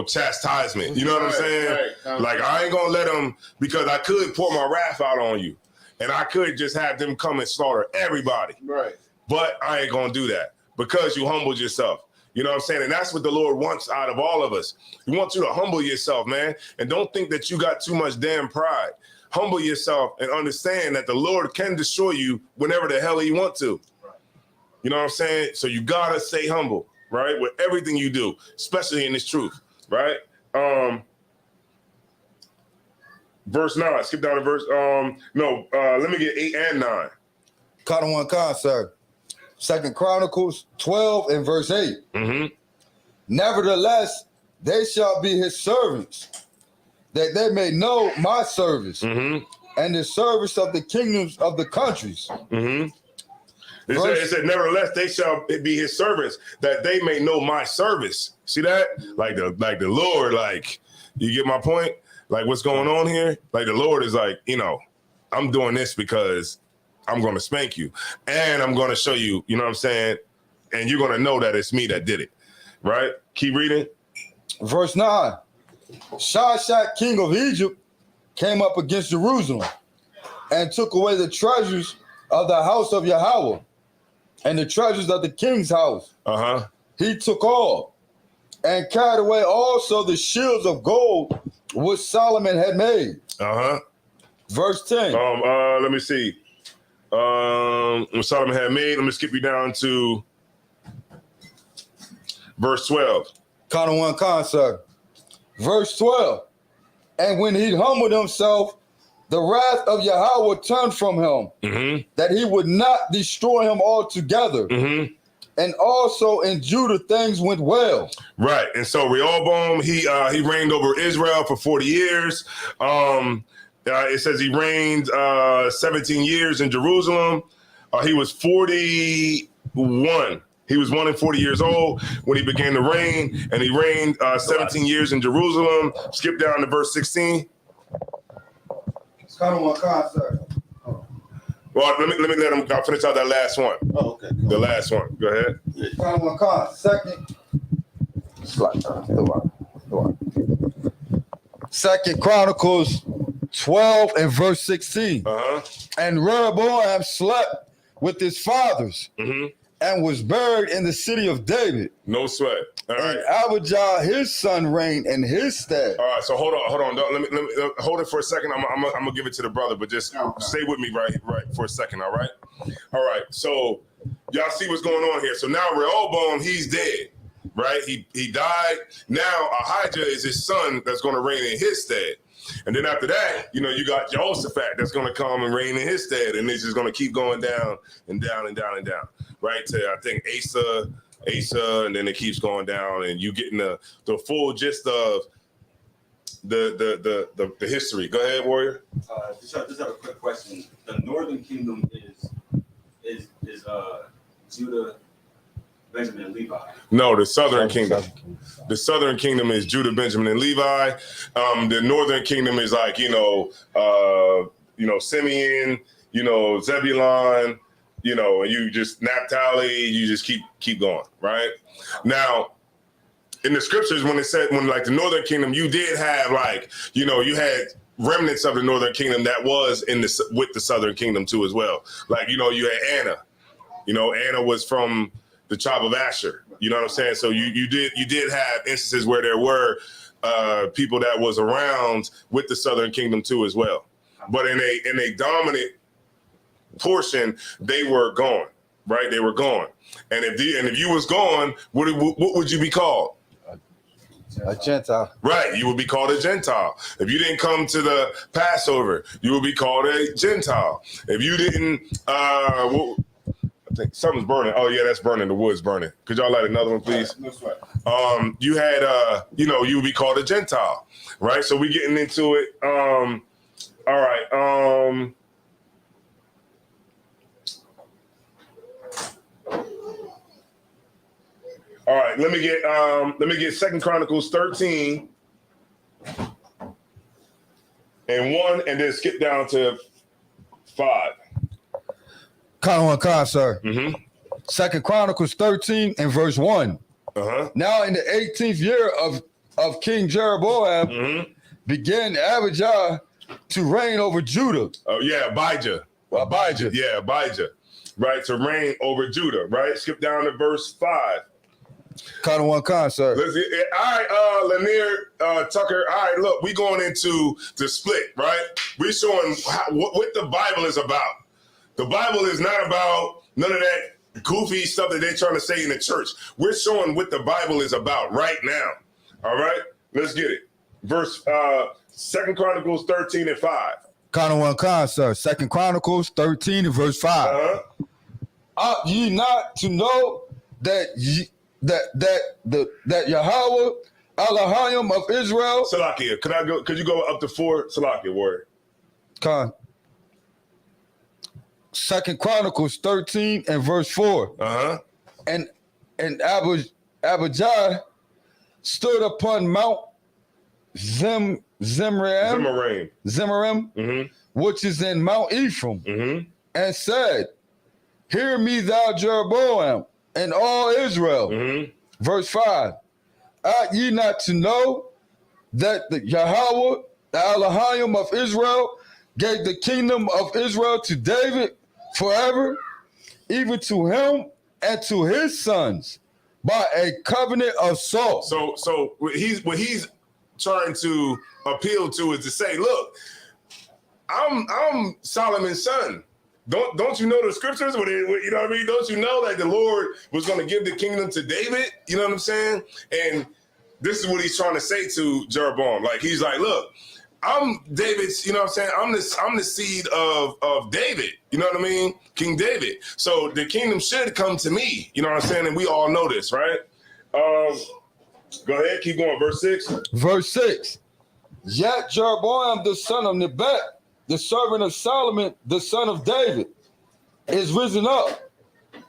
chastisement. You know what I'm saying? Right. Like I ain't gonna let him, because I could pour my wrath out on you, and I could just have them come and slaughter everybody. Right. But I ain't gonna do that because you humbled yourself. You know what I'm saying? And that's what the Lord wants out of all of us. He wants you to humble yourself, man. And don't think that you got too much damn pride. Humble yourself and understand that the Lord can destroy you whenever the hell he want to. You know what I'm saying? So you gotta stay humble, right? With everything you do, especially in this truth, right? Verse 9, skip down to verse, let me get 8 and 9. Sir. 2 Chronicles 12 and verse 8. Nevertheless, they shall be his servants, that they may know my service and the service of the kingdoms of the countries. It said, nevertheless, they shall be his servants, that they may know my service. See that? Like the Lord, like, you get my point? Like what's going on here? Like the Lord is like, I'm doing this because I'm going to spank you, and I'm going to show you, you know what I'm saying? And you're going to know that it's me that did it, right? Keep reading. Verse 9, Shishak, king of Egypt, came up against Jerusalem and took away the treasures of the house of Yahweh and the treasures of the king's house. He took all and carried away also the shields of gold which Solomon had made. Verse 10. Let me see. What Solomon had made. Let me skip you down to verse 12. Sir. Verse 12. And when he humbled himself, the wrath of Yahweh turned from him, that he would not destroy him altogether. And also in Judah things went well. Right. And so Rehoboam, he reigned over Israel for 40 years. It says he reigned 17 years in Jerusalem. He was 41. He was 1 and 40 years old when he began to reign, and he reigned 17 years in Jerusalem. Skip down to verse 16. Sir. Well, let me let him finish out that last one. Oh, okay. The last one. Go ahead. Second Chronicles 12 and verse 16. And Rehoboam slept with his fathers and was buried in the city of David. No sweat. All right. And Abijah, his son, reigned in his stead. All right. So hold on. Let me hold it for a second. I'm gonna give it to the brother, but just stay with me right for a second. All right. All right. So y'all see what's going on here. So now Rehoboam, he's dead. Right. He died. Now Ahijah is his son that's going to reign in his stead. And then after that, you got Jehoshaphat that's going to come and reign in his stead. And it's just going to keep going down and down and down and down. Right. To, I think, Asa, and then it keeps going down. And you getting the full gist of the history. Go ahead, Warrior. Just have a quick question. The northern kingdom is Judah, Benjamin, and Levi. No, the southern kingdom. The southern kingdom is Judah, Benjamin, and Levi. The northern kingdom is like, Simeon, Zebulon, and you just Naphtali, you just keep going, right? Now, in the scriptures, when like the northern kingdom, you did have you had remnants of the northern kingdom that was with the southern kingdom too as well. Like, you had Anna. Anna was from the tribe of Asher. You know what I'm saying? So you did have instances where there were people that was around with the southern kingdom too as well. But in a dominant portion, they were gone, right? They were gone. And if you was gone, what would you be called? A Gentile. Right, you would be called a Gentile. If you didn't come to the Passover, you would be called a Gentile. If you didn't, I think something's burning. Oh yeah, that's burning. The wood's burning. Could y'all light another one, please? No sweat. You had, you would be called a Gentile, right? So we getting into it. All right. All right, let me get 2 Chronicles 13 and 1, and then skip down to 5. Sir. Mm-hmm. 2 Chronicles 13 and verse 1. Uh-huh. Now in the 18th year of King Jeroboam, Mm-hmm. began Abijah to reign over Judah. Oh yeah, Abijah. Yeah, Abijah. Right, to reign over Judah. Right, skip down to verse 5. Sir. Let's get, all right, Lanier, Tucker. All right, look, we going into the split, right? We showing what the Bible is about. The Bible is not about none of that goofy stuff that they're trying to say in the church. We're showing what the Bible is about right now. All right, let's get it. Verse 2 Chronicles 13 and 5. Sir. 2 Chronicles 13 and verse 5. Uh-huh. Ought ye not to know that that Yahweh Elohim of Israel. Salakia, could you go up to 4? Salakia, word. 2 Chronicles 13 and verse 4. Uh-huh. And Abijah stood upon Mount Zemaraim, Mm-hmm. which is in Mount Ephraim, Mm-hmm. and said, Hear me, thou Jeroboam, and all Israel. Mm-hmm. Verse 5. Ought ye not to know that the Yahweh, the Elohim of Israel, gave the kingdom of Israel to David forever, even to him and to his sons, by a covenant of salt. So what he's trying to appeal to is to say, look, I'm Solomon's son. Don't you know the scriptures? You know what I mean? Don't you know that the Lord was going to give the kingdom to David? You know what I'm saying? And this is what he's trying to say to Jeroboam. Like, he's like, look, I'm David's, you know what I'm saying? I'm the seed of David. You know what I mean? King David. So the kingdom should come to me. You know what I'm saying? And we all know this, right? Go ahead, keep going. Verse 6. Verse 6. Yet Jeroboam, the son of Nebat, the servant of Solomon, the son of David, is risen up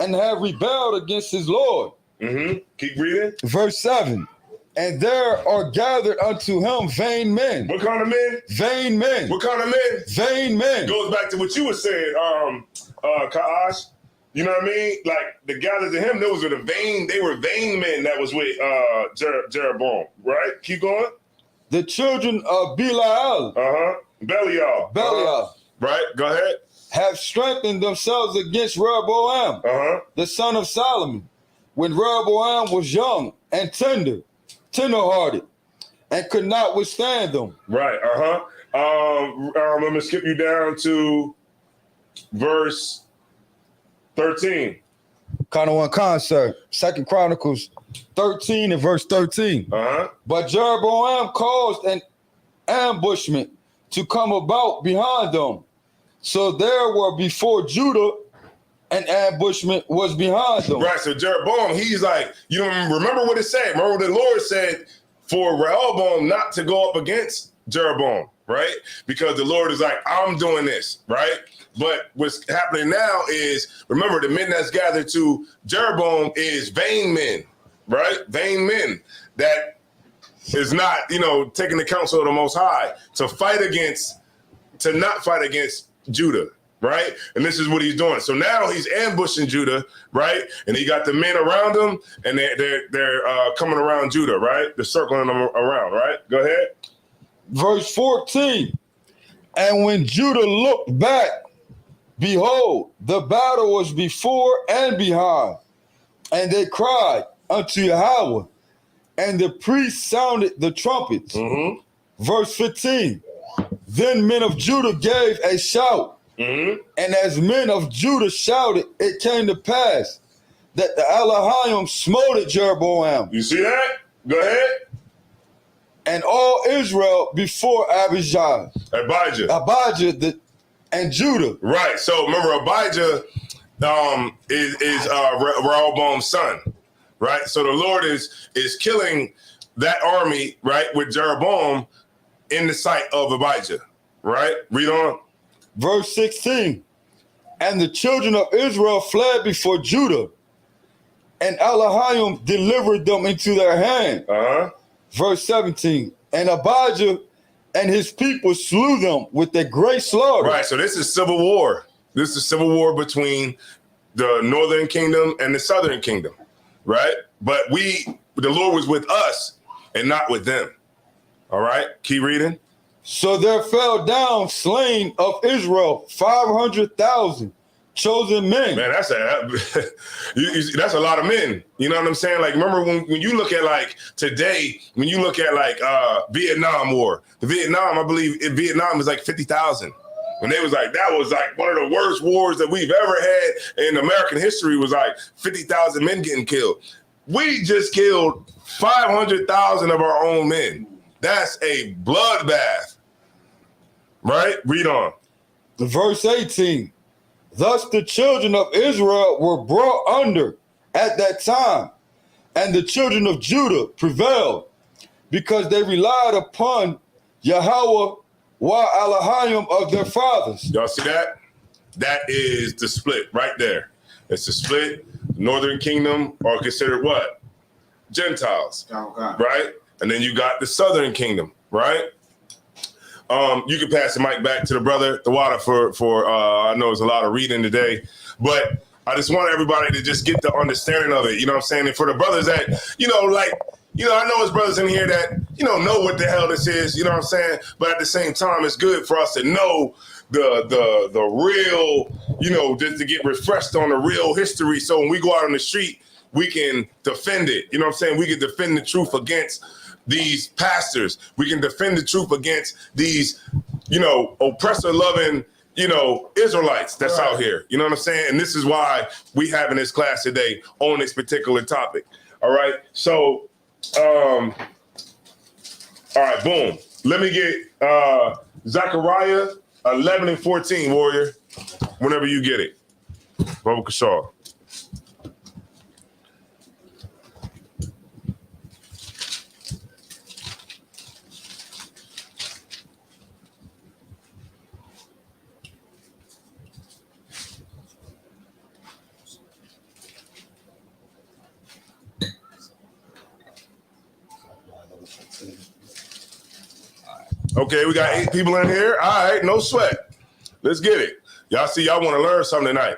and have rebelled against his Lord. Mm-hmm. Keep reading. Verse 7. And there are gathered unto him vain men. What kind of men? Vain men. What kind of men? Vain men. Goes back to what you were saying, Ka'ash. You know what I mean? Like, the gathered to him, they were vain men that was with Jeroboam, right? Keep going. The children of Belial. Uh-huh. Belial. Right, go ahead. Have strengthened themselves against Rehoboam, the son of Solomon, when Rehoboam was young and tenderhearted, and could not withstand them. Right, I'm going to skip you down to verse 13. Sir. 2 Chronicles 13 and verse 13. But Jeroboam caused an ambushment to come about behind them. So there were before Judah, an ambushment was behind them. Right, so Jeroboam, he's like, you don't remember what it said. Remember what the Lord said for Rehoboam not to go up against Jeroboam, right? Because the Lord is like, I'm doing this, right? But what's happening now is, remember, the men that's gathered to Jeroboam is vain men, right? Vain men that is not, taking the counsel of the Most High to not fight against Judah, right? And this is what he's doing. So now he's ambushing Judah, right? And he got the men around him, and they're coming around Judah, right? They're circling them around, right? Go ahead. Verse 14. And when Judah looked back, behold, the battle was before and behind, And they cried unto Yahweh, and the priests sounded the trumpets. Verse 15. Then men of Judah gave a shout, and as men of Judah shouted, it came to pass that the Elohim smote Jeroboam. You see that? Go ahead. And all Israel before Abijah. And Judah. Right. So remember, Abijah is Rehoboam's son. Right. So the Lord is killing that army, right, with Jeroboam in the sight of Abijah. Right. Read on. Verse 16. And the children of Israel fled before Judah, and Elohim delivered them into their hand. Verse 17, and Abijah and his people slew them with a great slaughter. Right, so this is civil war. This is civil war between the northern kingdom and the southern kingdom, right? But the Lord was with us and not with them. All right, keep reading. So there fell down slain of Israel 500,000 chosen men. Man, that's a lot of men. You know what I'm saying? Like, remember when you look at like today, when you look at like Vietnam War, I believe in Vietnam is like 50,000. When they was like, that was like one of the worst wars that we've ever had in American history, was like 50,000 men getting killed. We just killed 500,000 of our own men. That's a bloodbath. Right? Read on. Verse 18. Thus the children of Israel were brought under at that time, and the children of Judah prevailed, because they relied upon Yahweh wa Elohim of their fathers. Y'all see that? That is the split right there. It's the split. Northern kingdom are considered what? Gentiles, right? And then you got the southern kingdom, right? You can pass the mic back to the brother, the water for I know there's a lot of reading today, but I just want everybody to just get the understanding of it. You know what I'm saying? And for the brothers that, I know there's brothers in here that, know what the hell this is, you know what I'm saying? But at the same time, it's good for us to know the real, just to get refreshed on the real history. So when we go out on the street, we can defend it. You know what I'm saying? We can defend the truth against these pastors. We can defend the truth against these, oppressor-loving, Israelites that's out here. You know what I'm saying? And this is why we having this class today on this particular topic. All right. So, all right, boom. Let me get Zechariah 11 and 14, warrior, whenever you get it. Brother Kashar. Okay, we got 8 people in here. All right, no sweat. Let's get it. Y'all see, y'all want to learn something tonight.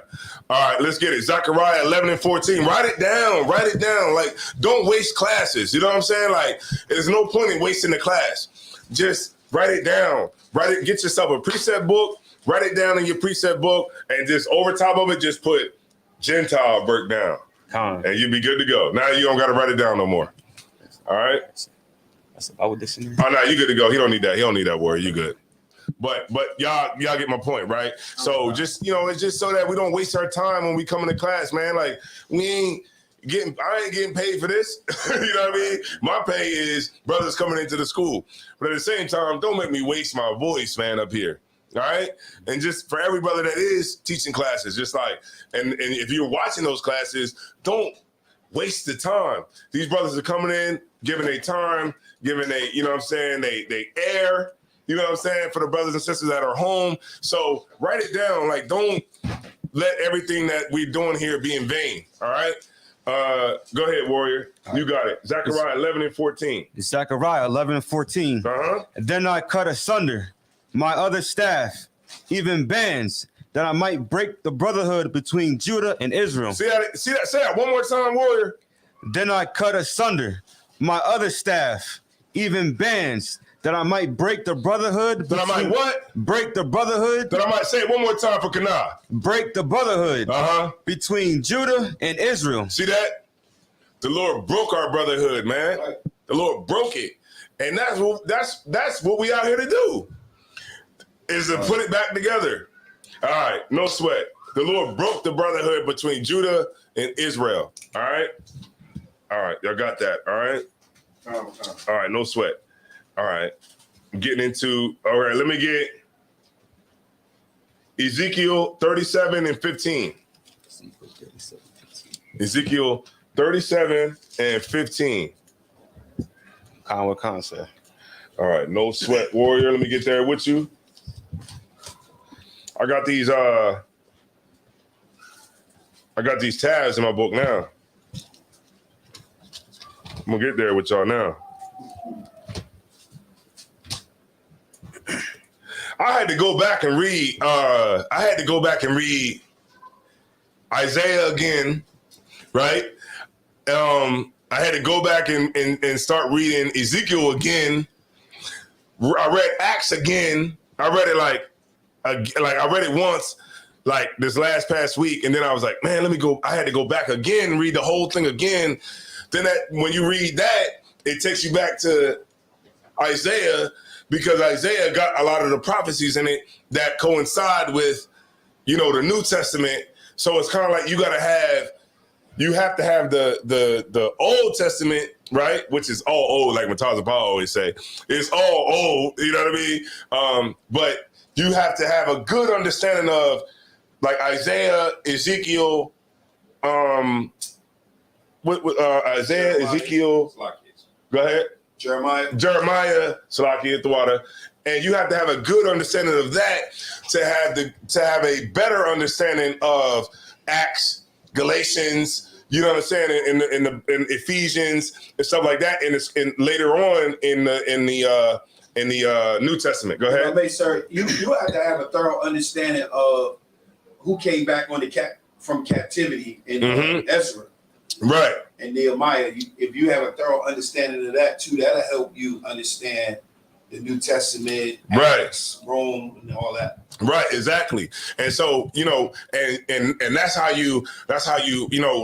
All right, let's get it. Zechariah 11 and 14. Write it down. Write it down. Like, don't waste classes. You know what I'm saying? Like, there's no point in wasting the class. Just write it down. Write it. Get yourself a precept book. Write it down in your precept book, and just over top of it, just put Gentile breakdown. And you'll be good to go. Now you don't got to write it down no more. All right? That's about what this is. Oh no, you good to go. He don't need that. He don't need that word. You good. But y'all get my point, right? So just it's just so that we don't waste our time when we come into class, man. Like I ain't getting paid for this. You know what I mean? My pay is brothers coming into the school. But at the same time, don't make me waste my voice, man, up here. All right? And just for every brother that is teaching classes, just like and if you're watching those classes, don't waste the time. These brothers are coming in, giving their time, giving they, you know what I'm saying, they air, you know what I'm saying, for the brothers and sisters that are home. So write it down. Like, don't let everything that we're doing here be in vain. All right? Go ahead, warrior. You got it. Zechariah 11 and 14. Zechariah 11 and 14. Then I cut asunder my other staff, even bands, that I might break the brotherhood between Judah and Israel. See that? Say that one more time, warrior. Then I cut asunder my other staff, even bands, that I might break the brotherhood. That I might what? Break the brotherhood. That I might say it one more time for Kana. Break the brotherhood between Judah and Israel. See that? The Lord broke our brotherhood, man. Right. The Lord broke it. And that's what we out here to do. Is to put it back together. All right, no sweat. The Lord broke the brotherhood between Judah and Israel. All right? All right, y'all got that. All right? All right, no sweat. All right. I'm getting into, all right, let me get Ezekiel 37 and 15. Ezekiel 37 and 15. What concept? All right, no sweat, warrior. Let me get there with you. I got these tabs in my book now. I'm gonna get there with y'all now. I had to go back and read Isaiah again, right? I had to go back and start reading Ezekiel again. I read Acts again. I read it like I read it once, like this past week, and then I was like, man, let me go. I had to go back again and read the whole thing again. Then when you read that, it takes you back to Isaiah, because Isaiah got a lot of the prophecies in it that coincide with, the New Testament. So it's kind of like you have to have the Old Testament, right? Which is all old, like Mataza Paul always say. It's all old, you know what I mean? But you have to have a good understanding of like Isaiah, Ezekiel, Isaiah, Ezekiel. Go ahead. Jeremiah, Salakia, Thawada, and you have to have a good understanding of that to have a better understanding of Acts, Galatians. You know what I'm saying? In Ephesians and stuff like that, and it's later on in the New Testament. Go ahead. Sir, you have to have a thorough understanding of who came back from captivity in Ezra. Right. And Nehemiah, if you have a thorough understanding of that too, that'll help you understand the New Testament, Acts, Rome, and all that. Right, exactly. And so, and that's how you,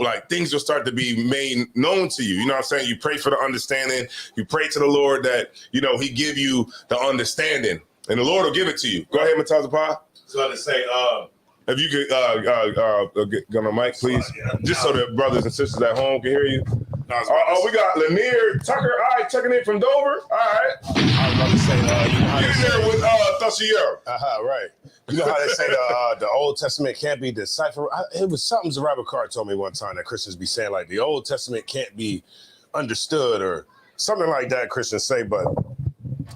like things will start to be made known to you. You know what I'm saying? You pray for the understanding. You pray to the Lord that, he give you the understanding, and the Lord will give it to you. Go ahead, Mataza Pa. So to say, if you could get on the mic, please, just so that brothers and sisters at home can hear you. We got Lanier Tucker, all right, checking in from Dover. All right. I was about to say, Get there with Thussier. Right. You know how they say the Old Testament can't be deciphered? It was something Zerabah Carr told me one time that Christians be saying, like the Old Testament can't be understood or something like that, Christians say, but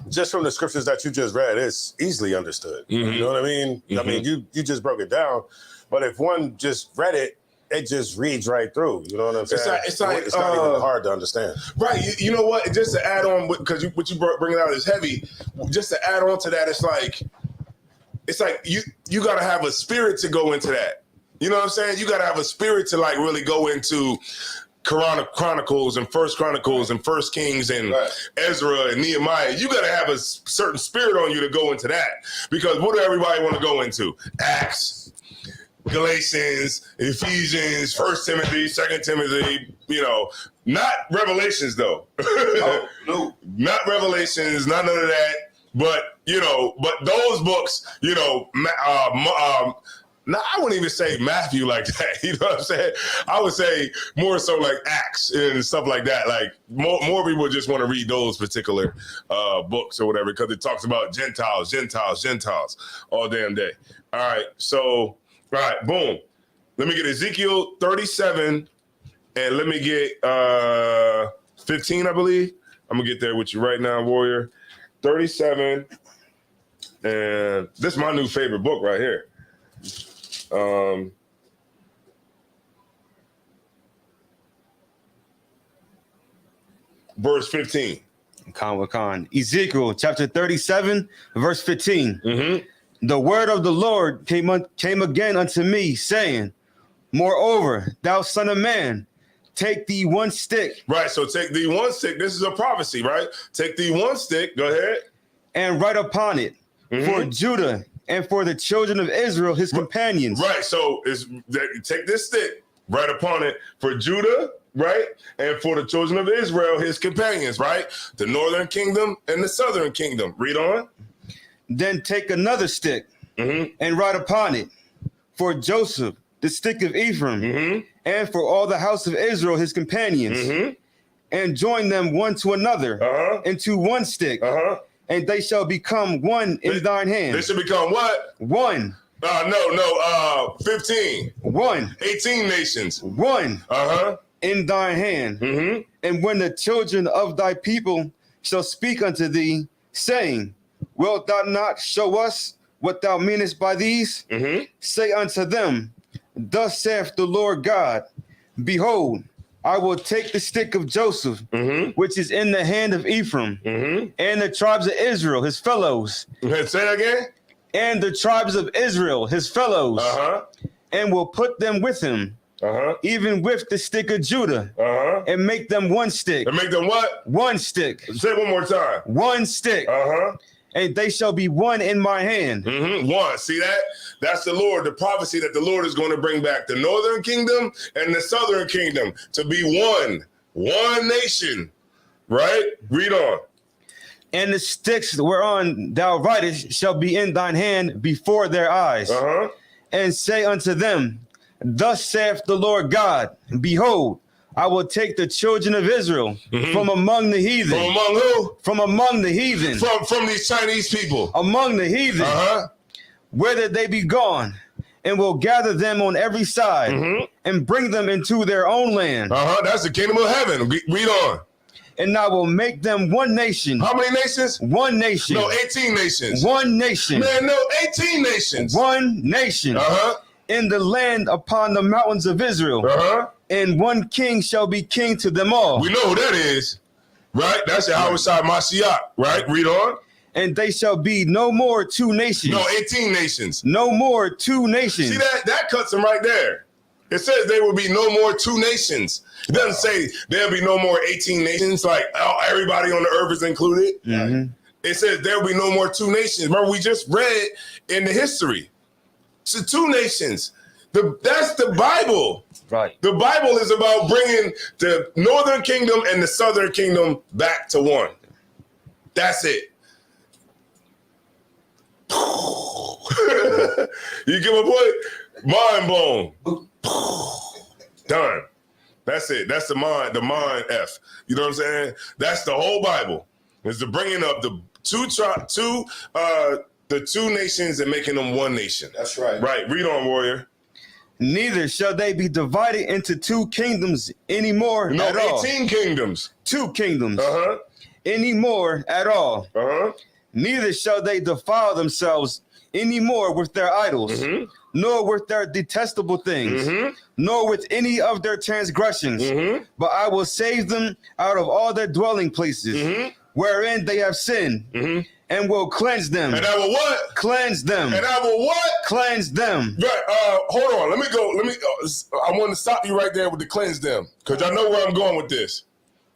just from the scriptures that you just read, it's easily understood. Mm-hmm. You know what I mean? Mm-hmm. I mean, you just broke it down, but if one just read it, it just reads right through. You know what I'm saying? It's not even hard to understand. Right. You know what? Just to add on, because what you bringing out is heavy. Just to add on to that, it's like you got to have a spirit to go into that. You know what I'm saying? You got to have a spirit to like really go into Chronicles and First Chronicles and First Kings and Ezra and Nehemiah. You got to have a certain spirit on you to go into that, because what do everybody want to go into? Acts, Galatians, Ephesians, First Timothy, Second Timothy. Not Revelations though. No, not Revelations, not none of that. But those books. I wouldn't even say Matthew like that. You know what I'm saying? I would say more so like Acts and stuff like that. Like more people just want to read those particular books or whatever, because it talks about Gentiles all damn day. All right. So, all right, boom. Let me get Ezekiel 37 and let me get 15, I believe. I'm going to get there with you right now, Warrior. 37. And this is my new favorite book right here. Verse 15. Khan. Ezekiel chapter 37, verse 15. Mm-hmm. The word of the Lord came again unto me, saying, moreover, thou son of man, take thee one stick. Right, so take thee one stick. This is a prophecy, right? Take thee one stick. Go ahead. And write upon it for Judah and for the children of Israel, his companions. Right, so take this stick, write upon it for Judah right? And for the children of Israel, his companions, right? The northern kingdom and the southern kingdom. Read on. Then take another stick and write upon it, for Joseph, the stick of Ephraim, and for all the house of Israel, his companions, and join them one to another into one stick, and they shall become one in thine hand. They should become what? One. 15. One. 18 nations. One. In thine hand. And when the children of thy people shall speak unto thee, saying, wilt thou not show us what thou meanest by these? Say unto them, thus saith the Lord God, behold, I will take the stick of Joseph, which is in the hand of Ephraim, and the tribes of Israel, his fellows. Say that again. And the tribes of Israel, his fellows, and will put them with him, even with the stick of Judah, and make them one stick. And make them what? One stick. Say it one more time. One stick. And they shall be one in my hand. One. See that? That's the Lord, the prophecy that the Lord is going to bring back the northern kingdom and the southern kingdom to be one nation. Right? Read on. And the sticks whereon thou writest shall be in thine hand before their eyes. And say unto them, thus saith the Lord God, behold, I will take the children of Israel from among the heathen. From among who? From among the heathen. From these Chinese people. Among the heathen. Whether they be gone, and will gather them on every side, and bring them into their own land. That's the kingdom of heaven. Read on. And I will make them one nation. How many nations? One nation. No, 18 nations. One nation. Man, no, 18 nations. One nation. In the land upon the mountains of Israel. And one king shall be king to them all. We know who that is, right? That's Yahushua Mashiach, right? Read on. And they shall be no more two nations. No, 18 nations. No more two nations. See that? That cuts them right there. It says there will be no more two nations. It doesn't say there'll be no more 18 nations, like everybody on the earth is included. It says there will be no more two nations. Remember, we just read in the history. So two nations. That's the Bible. Right. The Bible is about bringing the northern kingdom and the southern kingdom back to one. That's it. You give a point? Mind blown. Done. That's it. That's the mind F. You know what I'm saying? That's the whole Bible. It's the bringing of the two nations and making them one nation. That's right. Right. Read on, warrior. Neither shall they be divided into two kingdoms anymore at all. 18 kingdoms. Two kingdoms. Anymore at all. Neither shall they defile themselves anymore with their idols, nor with their detestable things, nor with any of their transgressions. But I will save them out of all their dwelling places, wherein they have sinned, and will cleanse them. And I will what? Cleanse them. And I will what? Cleanse them. Right. Hold on. Let me go. I want to stop you right there with the cleanse them, because I know where I'm going with this.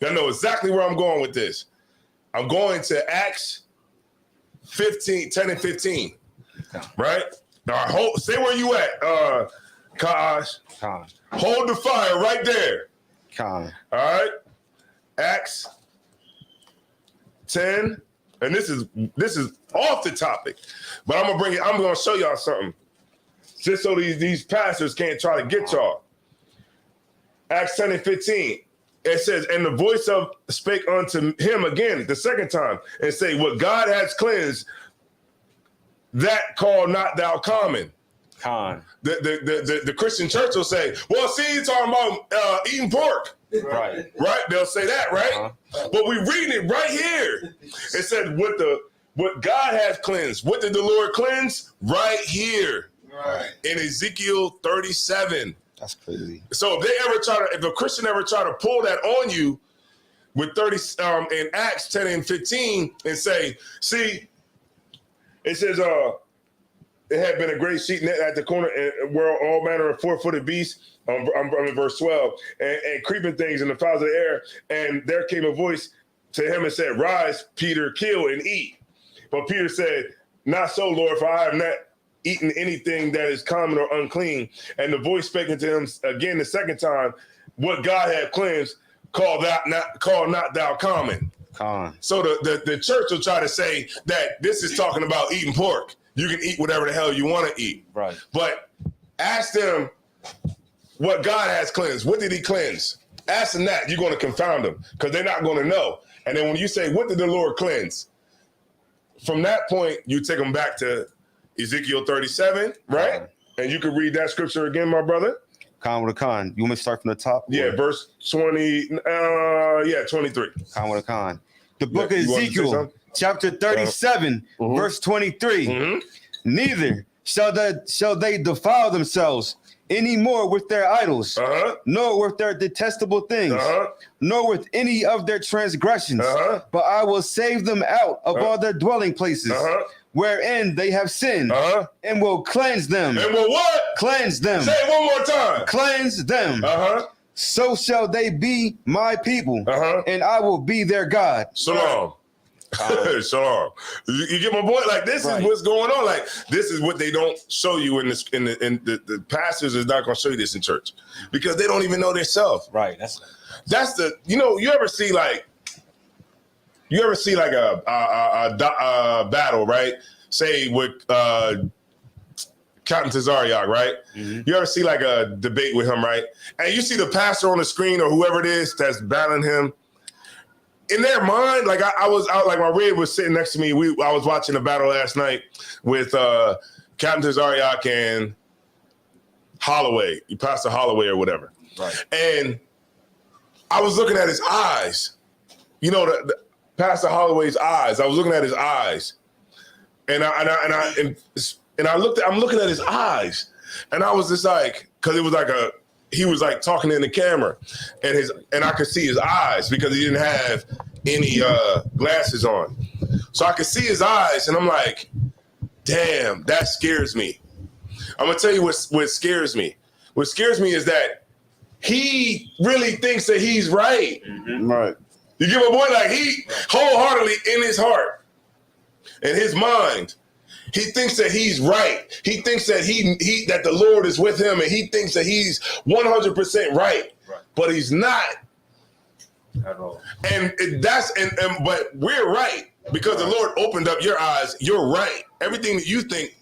I know exactly where I'm going with this. I'm going to Acts 10 and 15. Right? Now, stay where you at, Kash. Hold the fire right there. All right? Acts 10. And this is off the topic, but I'm gonna show y'all something, just so these pastors can't try to get y'all. Acts 10 and 15. It says, and the voice of spake unto him again the second time, and say, what God has cleansed, that call not thou common. The Christian church will say, well, see, you're talking about eating pork. Right. They'll say that, right? But we're reading it right here. It said, what God has cleansed. What did the Lord cleanse? Right here. Right. In Ezekiel 37. That's crazy. So if a Christian ever try to pull that on you with 30 in Acts 10 and 15 and say, see, it says it had been a great sheet net at the corner where all manner of 4-footed beasts. I'm in verse 12, and creeping things in the fowls of the air. And there came a voice to him and said, rise, Peter, kill and eat. But Peter said, not so, Lord, for I have not eaten anything that is common or unclean. And the voice spake unto him again the second time, what God had cleansed, call not thou common. So the church will try to say that this is talking about eating pork. You can eat whatever the hell you want to eat. Right. But ask them what God has cleansed. What did he cleanse? Ask them that. You're going to confound them because they're not going to know. And then when you say, what did the Lord cleanse? From that point, you take them back to Ezekiel 37, right? And you can read that scripture again, my brother. Con with a con. You want me to start from the top? Yeah, verse 23. Con with a con. The book of Ezekiel, chapter 37, verse 23. Neither shall they defile themselves any more with their idols, nor with their detestable things, nor with any of their transgressions, but I will save them out of all their dwelling places, wherein they have sinned, and will cleanse them. And will what? Cleanse them. Say it one more time. Cleanse them. So shall they be my people, and I will be their God. Shalom. Shalom. You get my point? Like, this is what's going on. Like, this is what they don't show you in this. In the pastors is not going to show you this in church because they don't even know themselves. Right. That's the. You ever see like a battle, right? Say with Captain Tazariak, right? You ever see like a debate with him, right? And you see the pastor on the screen or whoever it is that's battling him. In their mind, like I was out, like my red was sitting next to me. I was watching a battle last night with Captain Tazariak and Holloway, Pastor Holloway or whatever. Right. And I was looking at his eyes. The Pastor Holloway's eyes. I was looking at his eyes, and I'm looking at his eyes, and I was just like, because it was like he was like talking in the camera, and I could see his eyes because he didn't have any glasses on. So I could see his eyes, and I'm like, damn, that scares me. I'm gonna tell you what scares me. What scares me is that he really thinks that he's right. Right. You get my point? Like, he wholeheartedly in his heart, in his mind, he thinks that he's right. He thinks that that the Lord is with him, and he thinks that he's 100% right. But he's not at all. And but we're right because the Lord opened up your eyes. You're right. Everything that you think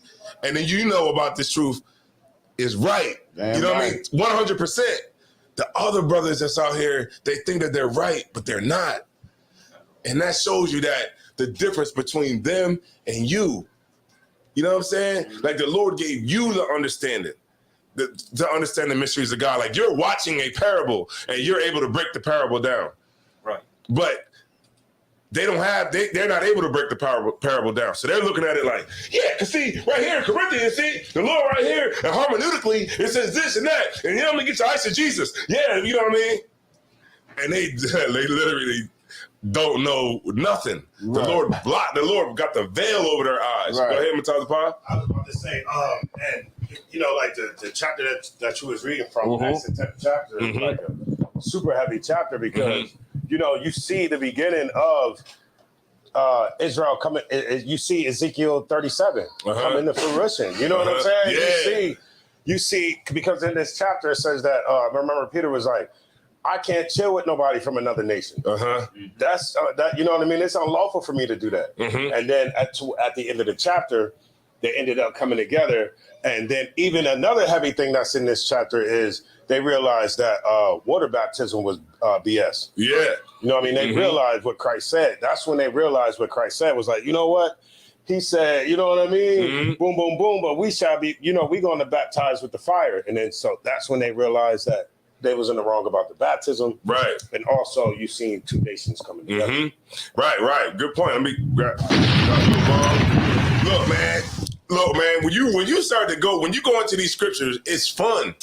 and then you know about this truth is right. Damn, you know right. what I mean? 100%. The other brothers that's out here, they think that they're right, but they're not. And that shows you that the difference between them and you. You know what I'm saying? Like, the Lord gave you the understanding, to understand the mysteries of God. Like, you're watching a parable and you're able to break the parable down. Right. But they're not able to break the parable down. So they're looking at it like, yeah, because see, right here in Corinthians, see, the Lord right here, and hermeneutically, it says this and that. And you know, let me get your eyes to Jesus. Yeah, you know what I mean? And they literally don't know nothing. Right. The Lord got the veil over their eyes. Right. Go ahead, Matazapah. I was about to say, and you know, like the chapter that you was reading from, that's the 10th chapter, is like a super heavy chapter because you know, you see the beginning of Israel coming. You see Ezekiel 37 coming to fruition. You know what I'm saying? Yeah. You see, because in this chapter it says that. Remember, Peter was like, I can't chill with nobody from another nation. That's that. You know what I mean? It's unlawful for me to do that. And then at the end of the chapter, they ended up coming together. And then even another heavy thing that's in this chapter is they realized that water baptism was BS. Yeah. You know what I mean? They realized what Christ said. That's when they realized what Christ said was like, you know what? He said, you know what I mean? Boom, boom, boom. But we shall be, you know, we're going to baptize with the fire. And then so that's when they realized that they was in the wrong about the baptism. Right. And also you seen two nations coming together. Right. Good point. Let me grab. Look, man, when you start to go, when you go into these scriptures, it's fun.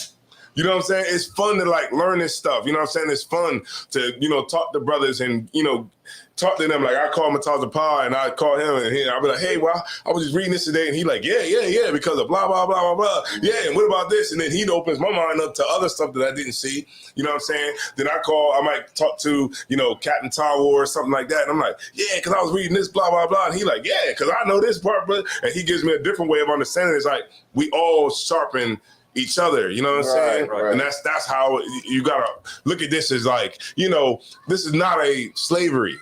You know what I'm saying? It's fun to like learn this stuff. You know what I'm saying? It's fun to, you know, talk to brothers and, you know, talk to them. Like, I call Matazapah and I call him and I'll be like, hey, well, I was just reading this today. And he like, yeah, because of blah, blah, blah, blah, blah. Yeah, and what about this? And then he opens my mind up to other stuff that I didn't see. You know what I'm saying? Then I might talk to, you know, Captain Tower or something like that. And I'm like, yeah, because I was reading this, blah, blah, blah. And he like, yeah, because I know this part, but and he gives me a different way of understanding. It's like we all sharpen each other. You know what I'm saying? right. And that's how you gotta look at this as like, this is not a slavery.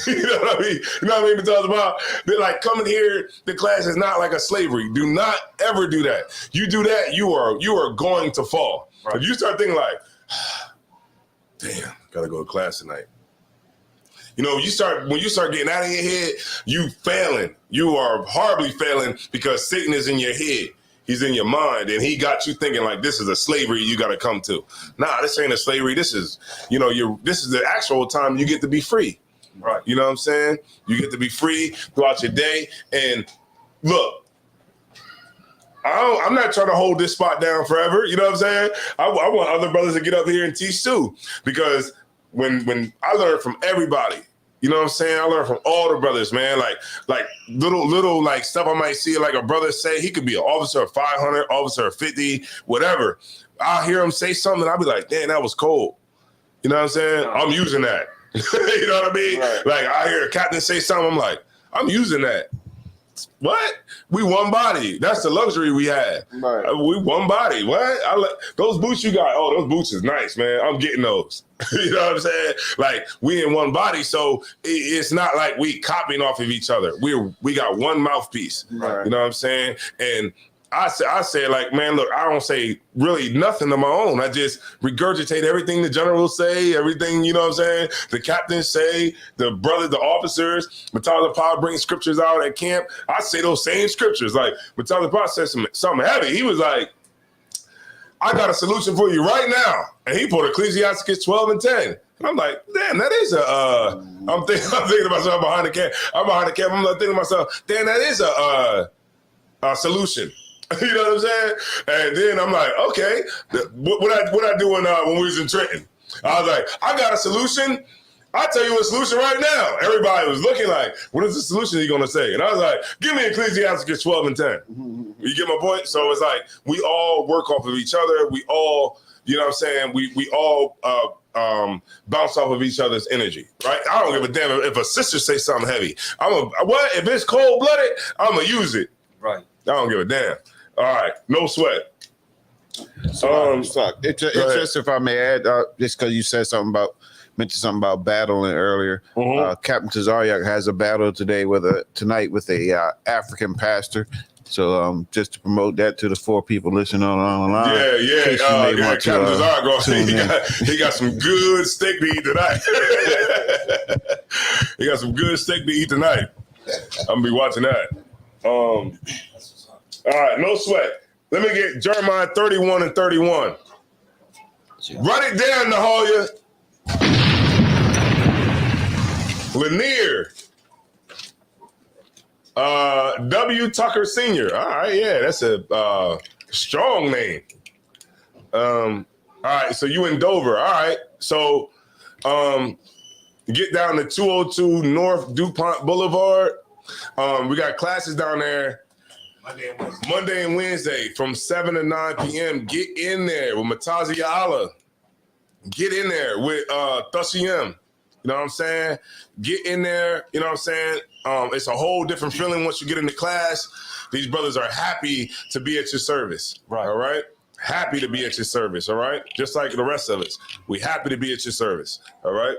You know what I mean? You know what I mean? Because about like coming here, the class is not like a slavery. Do not ever do that. You do that, you are going to fall. Right. If you start thinking like, damn, gotta go to class tonight. When you start getting out of your head, you failing. You are horribly failing because Satan is in your head. He's in your mind, and he got you thinking like this is a slavery you got to come to. Nah, this ain't a slavery. This is, this is the actual time you get to be free. Right. You know what I'm saying? You get to be free throughout your day. And look, I'm not trying to hold this spot down forever. You know what I'm saying? I want other brothers to get up here and teach too, because when I learned from everybody, you know what I'm saying? I learned from all the brothers, man. Like little like stuff I might see, like a brother say, he could be an officer of 500, officer of 50, whatever. I'll hear him say something, I'll be like, damn, that was cold. You know what I'm saying? I'm using that. You know what I mean? Right. Like I hear a captain say something, I'm like, I'm using that. What? We one body. That's the luxury we had. Right. We one body. What? Those boots you got. Oh, those boots is nice, man. I'm getting those. You know what I'm saying? Like we in one body, so it's not like we copying off of each other. We got one mouthpiece. Right. You know what I'm saying? And I say like, man, look, I don't say really nothing of my own. I just regurgitate everything the generals say, everything, you know what I'm saying, the captains say, the brothers, the officers. Matala Pa brings scriptures out at camp. I say those same scriptures. Like Matala Pa said something heavy. He was like, I got a solution for you right now. And he pulled Ecclesiastes 12 and 10. And I'm like, damn, that is I'm thinking to myself behind the camp. I'm like thinking to myself, damn, that is a solution. You know what I'm saying? And then I'm like, okay, what I do when we was in Trenton? I was like, I got a solution. I'll tell you a solution right now. Everybody was looking like, what is the solution he gonna say? And I was like, give me Ecclesiastes 12 and 10. You get my point? So it's like, we all work off of each other. We all, you know what I'm saying? We all bounce off of each other's energy, right? I don't give a damn if a sister say something heavy. If it's cold-blooded, I'm gonna use it. Right. I don't give a damn. All right, no sweat. So, it's just if I may add, just because you said mentioned something about battling earlier. Captain Tazariak has a battle tonight with a African pastor. So just to promote that to the 4 people listening online. Yeah. Captain Tazariak, he got some good steak to eat tonight. He got some good steak to eat tonight. I'm gonna be watching that. All right, no sweat. Let me get Jeremiah 31 and 31. Run it down, Nahoya. Lanier. W. Tucker Sr. All right, yeah, that's a strong name. All right, so you in Dover. All right, so get down to 202 North DuPont Boulevard. We got classes down there Monday and Wednesday from 7 to 9 p.m. Get in there with Matazi Allah. Get in there with Thashiem. You know what I'm saying? Get in there. You know what I'm saying? It's a whole different feeling once you get into class. These brothers are happy to be at your service. Right. All right? Happy to be at your service. All right? Just like the rest of us. We happy to be at your service. All right?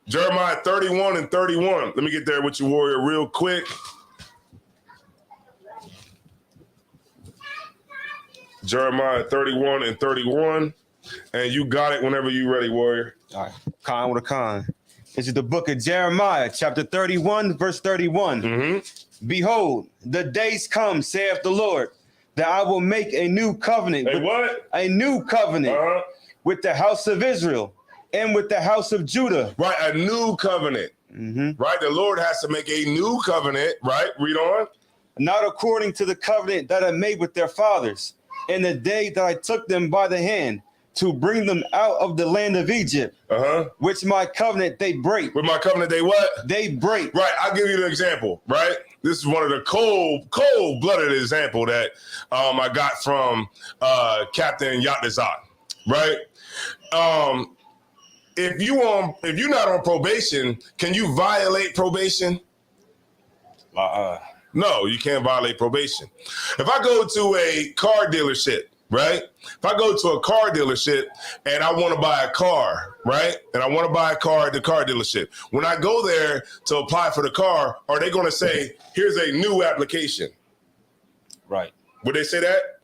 Jeremiah 31 and 31. Let me get there with you, warrior, real quick. Jeremiah 31 and 31. And you got it whenever you're ready, warrior. All right. Khan with a Khan. This is the book of Jeremiah, chapter 31, verse 31. Mm-hmm. Behold, the days come, saith the Lord, that I will make a new covenant. A new covenant with the house of Israel and with the house of Judah. Right, a new covenant. Mm-hmm. Right, the Lord has to make a new covenant, right? Read on. Not according to the covenant that I made with their fathers in the day that I took them by the hand to bring them out of the land of Egypt, which my covenant they break. With my covenant they what? They break. Right, I'll give you an example, right? This is one of the cold-blooded example that I got from Captain Yatazak, right? If you're not on probation, can you violate probation? No, you can't violate probation. If I go to a car dealership, right? If I go to a car dealership and I want to buy a car, right? And I want to buy a car at the car dealership. When I go there to apply for the car, are they going to say, here's a new application? Right. Would they say that?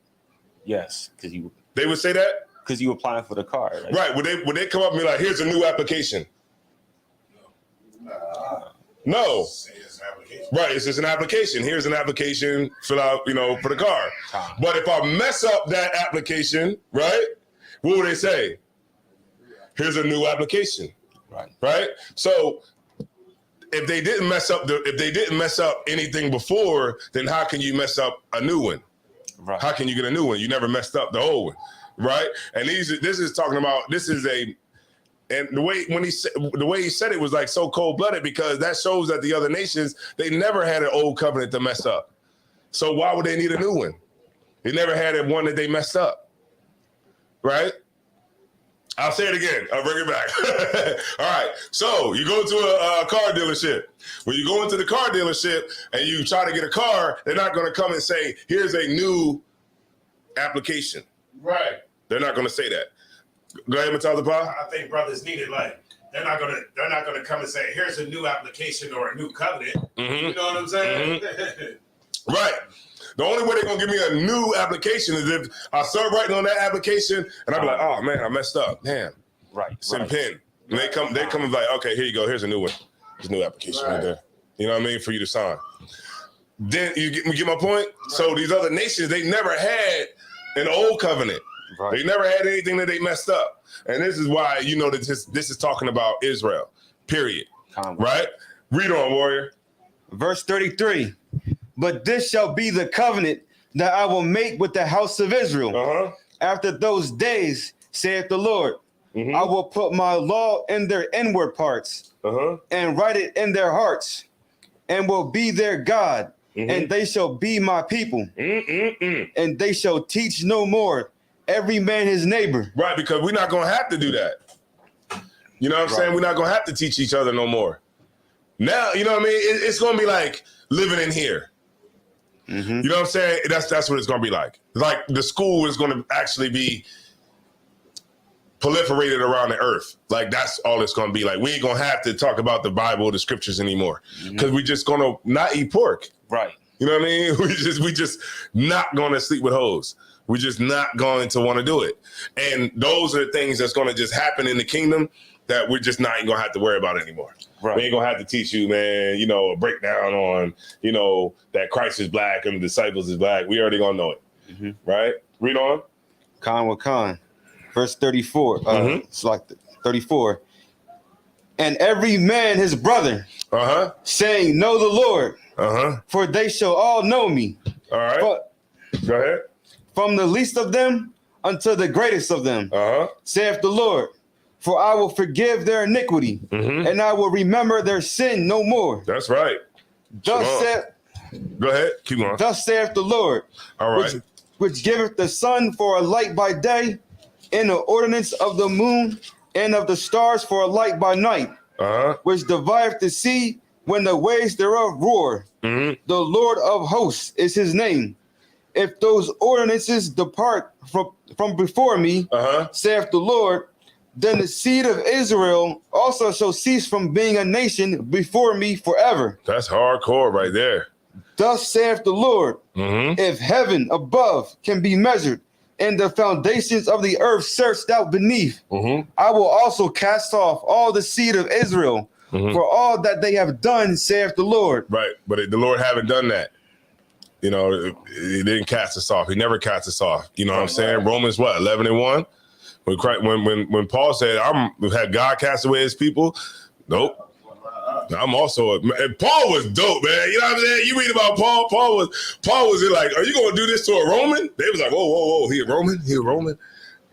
Yes. They would say that? Because you applying for the car. Right. Would they come up and be like, here's a new application? No. Right, it's just an application. Here's an application, fill out, for the car. But if I mess up that application, right, what would they say? Here's a new application. Right? So if they didn't mess up anything before, then how can you mess up a new one? Right. How can you get a new one? You never messed up the old one, right? And and the way he said it was like so cold-blooded, because that shows that the other nations, they never had an old covenant to mess up. So why would they need a new one? They never had one that they messed up, right? I'll say it again. I'll bring it back. All right. So you go to a car dealership. When you go into the car dealership and you try to get a car, they're not going to come and say, here's a new application. Right. They're not going to say that. Go ahead, Matata Pa. I think brothers need it. Like, they're not gonna come and say, here's a new application or a new covenant. Mm-hmm. You know what I'm saying? Mm-hmm. Right. The only way they're gonna give me a new application is if I start writing on that application and I'll be like, oh man, I messed up. Damn. Right. Send pen. And they come and like, okay, here you go. Here's a new one. There's a new application right there. You know what I mean? For you to sign. Then you get my point? Right. So these other nations, they never had an old covenant. Right. They never had anything that they messed up. And this is why, that this is talking about Israel, period. Right? Read on, warrior. Verse 33. But this shall be the covenant that I will make with the house of Israel. After those days, saith the Lord, I will put my law in their inward parts and write it in their hearts, and will be their God, and they shall be my people. And they shall teach no more every man his neighbor. Right, because we're not going to have to do that. You know what I'm saying? We're not going to have to teach each other no more. Now, you know what I mean? It's going to be like living in here. You know what I'm saying? That's what it's going to be like. Like the school is going to actually be proliferated around the earth. Like that's all it's going to be like. We ain't going to have to talk about the Bible, the scriptures anymore, because we're just going to not eat pork. Right. You know what I mean? We just not going to sleep with hoes. We're just not going to want to do it. And those are the things that's going to just happen in the kingdom that we're just not even going to have to worry about anymore. Right. We ain't going to have to teach you, man, a breakdown on, that Christ is black and the disciples is black. We already going to know it. Right? Read on. Con with con. Verse 34. It's like 34. And every man his brother, saying, know the Lord, for they shall all know me. All right. Go ahead. From the least of them unto the greatest of them, saith the Lord, for I will forgive their iniquity, and I will remember their sin no more. That's right. Go ahead, keep going. Thus saith the Lord, all right, which giveth the sun for a light by day, and the ordinance of the moon and of the stars for a light by night, which divideth the sea when the waves thereof roar. The Lord of hosts is his name. If those ordinances depart from before me, saith the Lord, then the seed of Israel also shall cease from being a nation before me forever. That's hardcore right there. Thus saith the Lord, if heaven above can be measured, and the foundations of the earth searched out beneath, I will also cast off all the seed of Israel for all that they have done, saith the Lord. Right, but the Lord haven't done that. He didn't cast us off. He never cast us off. You know what I'm saying? Romans 11:1. When Paul said, had God cast away his people? Nope. I'm also Paul was dope, man. You know what I'm saying? You read about Paul. Paul was like, are you gonna do this to a Roman? They was like, whoa, he a Roman? He a Roman?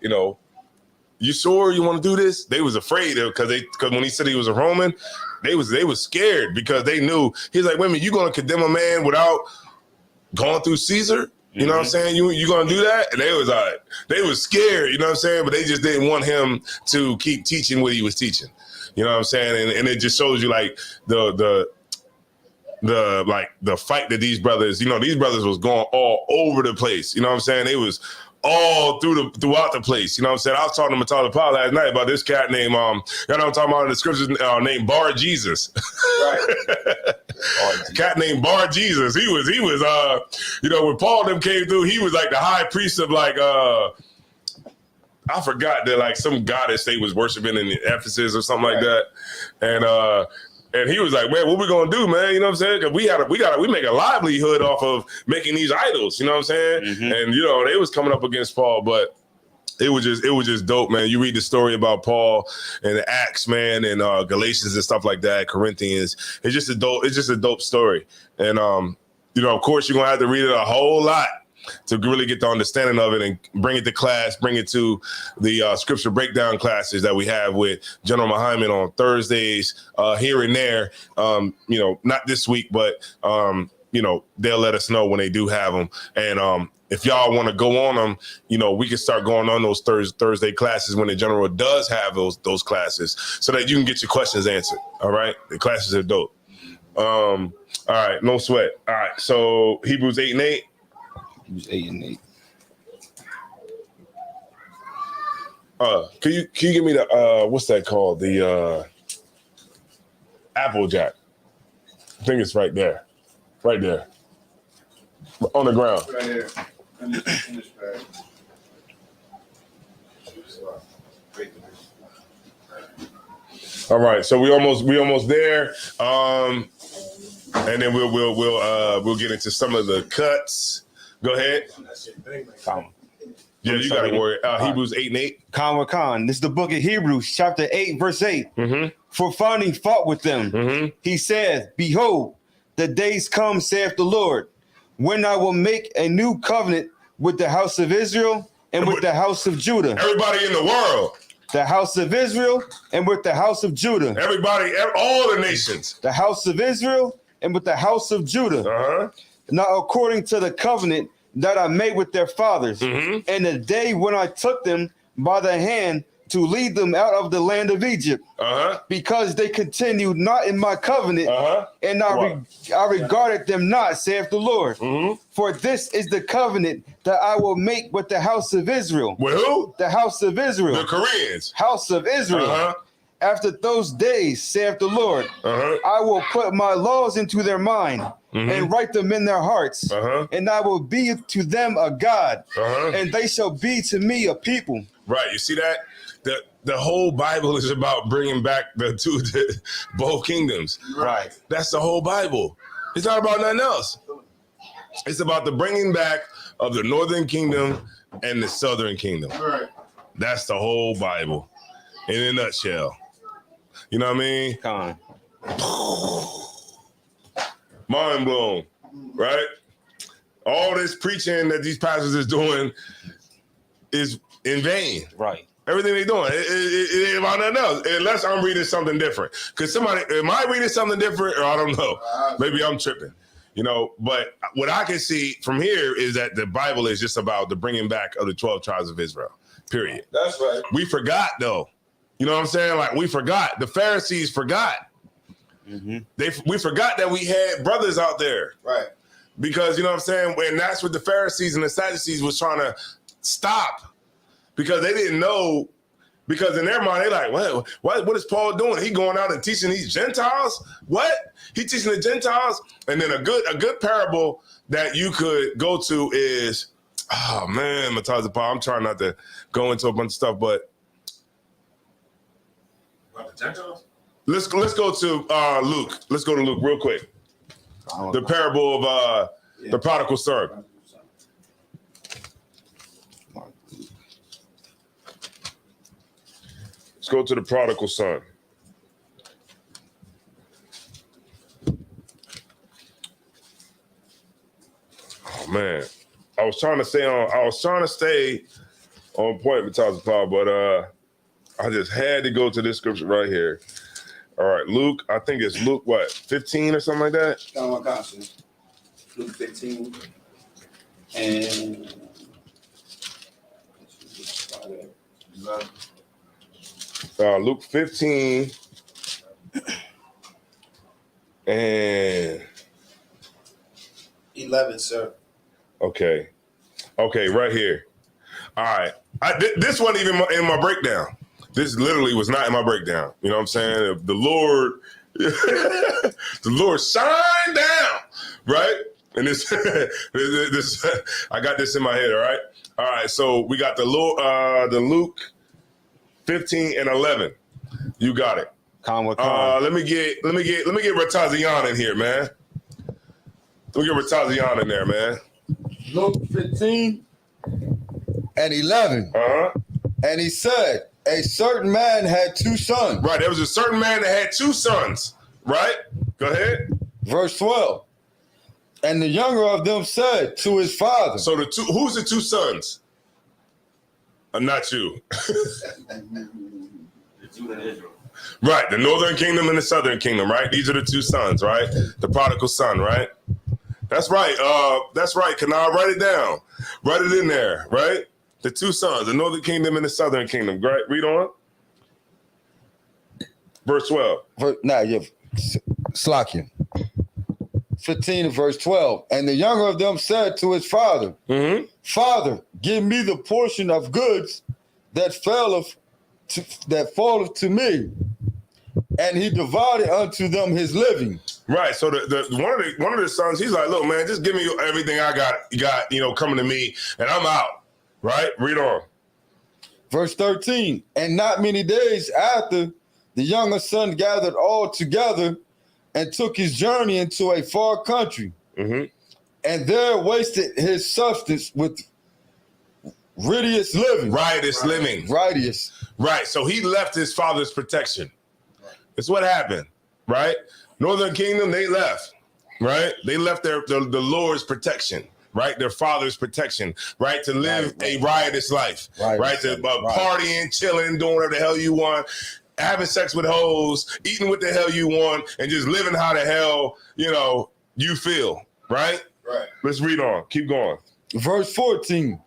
You sure you want to do this? They was afraid because when he said he was a Roman, they was scared because they knew he's like, wait a minute, you gonna condemn a man without going through Caesar? You know what I'm saying? You gonna do that? And they was scared, you know what I'm saying? But they just didn't want him to keep teaching what he was teaching. You know what I'm saying? And it just shows you like the the fight that these brothers, these brothers was going all over the place. You know what I'm saying? They was all throughout the place. You know what I'm saying? I was talking to Matala Paul last night about this cat named, y'all know what I'm talking about in the scriptures, named Bar Jesus. Right. Cat named Bar Jesus. He was, when Paul them came through, he was like the high priest of like, I forgot that like some goddess they was worshiping in Ephesus or something like that. And he was like, man, what we gonna do, man? You know what I'm saying? Cause we make a livelihood off of making these idols. You know what I'm saying? Mm-hmm. And they was coming up against Paul, but it was just dope, man. You read the story about Paul and the Acts, man, and Galatians and stuff like that, Corinthians. It's just a dope story. And of course, you're gonna have to read it a whole lot to really get the understanding of it and bring it to class, bring it to the scripture breakdown classes that we have with General Muhammad on Thursdays here and there. Not this week, but they'll let us know when they do have them. And if y'all want to go on them, we can start going on those Thursday classes when the General does have those classes so that you can get your questions answered. All right. The classes are dope. All right. No sweat. All right. So Hebrews 8:8. Hebrews 8:8. Can you give me the what's that called? The Applejack. I think it's right there. Right there. On the ground. Right here. In this bag. All right, so we almost there. And then we'll get into some of the cuts. Go ahead. Yeah, you gotta worry. Hebrews 8:8. Khan. This is the book of Hebrews, chapter 8, verse 8. Mm-hmm. For finding fault with them, he said, behold, the days come, saith the Lord, when I will make a new covenant with the house of Israel and with the house of Judah. Everybody in the world. The house of Israel and with the house of Judah. Everybody, all the nations. The house of Israel and with the house of Judah. Uh-huh. Now, according to the covenant that I made with their fathers, and the day when I took them by the hand to lead them out of the land of Egypt, because they continued not in my covenant, and I regarded them not, saith the Lord. For this is the covenant that I will make with the house of Israel. With who? The house of Israel. The Koreans. House of Israel. After those days, saith the Lord, I will put my laws into their mind and write them in their hearts, and I will be to them a God, and they shall be to me a people. Right, you see that? The whole Bible is about bringing back both kingdoms. Right. That's the whole Bible. It's not about nothing else. It's about the bringing back of the northern kingdom and the southern kingdom. Right. That's the whole Bible in a nutshell. You know what I mean? Con. Mind blown, right? All this preaching that these pastors is doing is in vain. Right. Everything they're doing, it ain't about nothing else. Unless I'm reading something different. Because am I reading something different? Or I don't know. Maybe I'm tripping. But what I can see from here is that the Bible is just about the bringing back of the 12 tribes of Israel. Period. That's right. We forgot, though. You know what I'm saying? Like, we forgot. The Pharisees forgot. We forgot that we had brothers out there. Right. Because, you know what I'm saying? And that's what the Pharisees and the Sadducees was trying to stop. Because they didn't know. Because in their mind, they're like, what is Paul doing? He going out and teaching these Gentiles? What? He teaching the Gentiles? And then a good parable that you could go to is, oh man, Matazza Paul, I'm trying not to go into a bunch of stuff, but About the Gentiles? let's go to Luke. Let's go to Luke real quick. The parable of the prodigal son. Let's go to the prodigal son. Oh man, I was trying to stay on point with Tasha Paul, but I just had to go to this scripture right here. All right, Luke. I think it's Luke 15 or something like that. Luke 15 and Luke 15 and 11, sir. Okay, right here. All right, this wasn't even in my breakdown. This literally was not in my breakdown. You know what I'm saying? The Lord, the Lord shine down, right? And this, I got this in my head. All right. So we got the Luke 15 and 11. You got it. Let me get Ratazian in here, man. Let me get Ratazian in there, man. Luke 15 and 11. And he said, a certain man had 2 sons. Right. There was a certain man that had 2 sons. Right. Go ahead. Verse 12. And the younger of them said to his father. So who's the 2 sons? Not you. The Judah and Israel. Right. The northern kingdom and the southern kingdom. Right. These are the 2 sons. Right. The prodigal son. Right. That's right. Can I write it down? Write it in there. Right. The 2 sons, the northern kingdom and the southern kingdom. Right. Read on. Verse 12. Now you Slakia. 15 and verse 12. And the younger of them said to his father, Father, give me the portion of goods that falleth to me. And he divided unto them his living. Right. So one of the sons, he's like, look, man, just give me everything I got, coming to me, and I'm out. Right? Read on. Verse 13. And not many days after, the younger son gathered all together and took his journey into a far country, and there wasted his substance with riotous living. Right. So he left his father's protection. That's what happened. Right. Northern Kingdom, they left. Right. They left the Lord's protection. Right. Their father's protection. Right. To live a riotous life. Right. To partying, chilling, doing whatever the hell you want. Having sex with hoes, eating what the hell you want, and just living how the hell, you feel, right? Right. Let's read on. Keep going. Verse 14.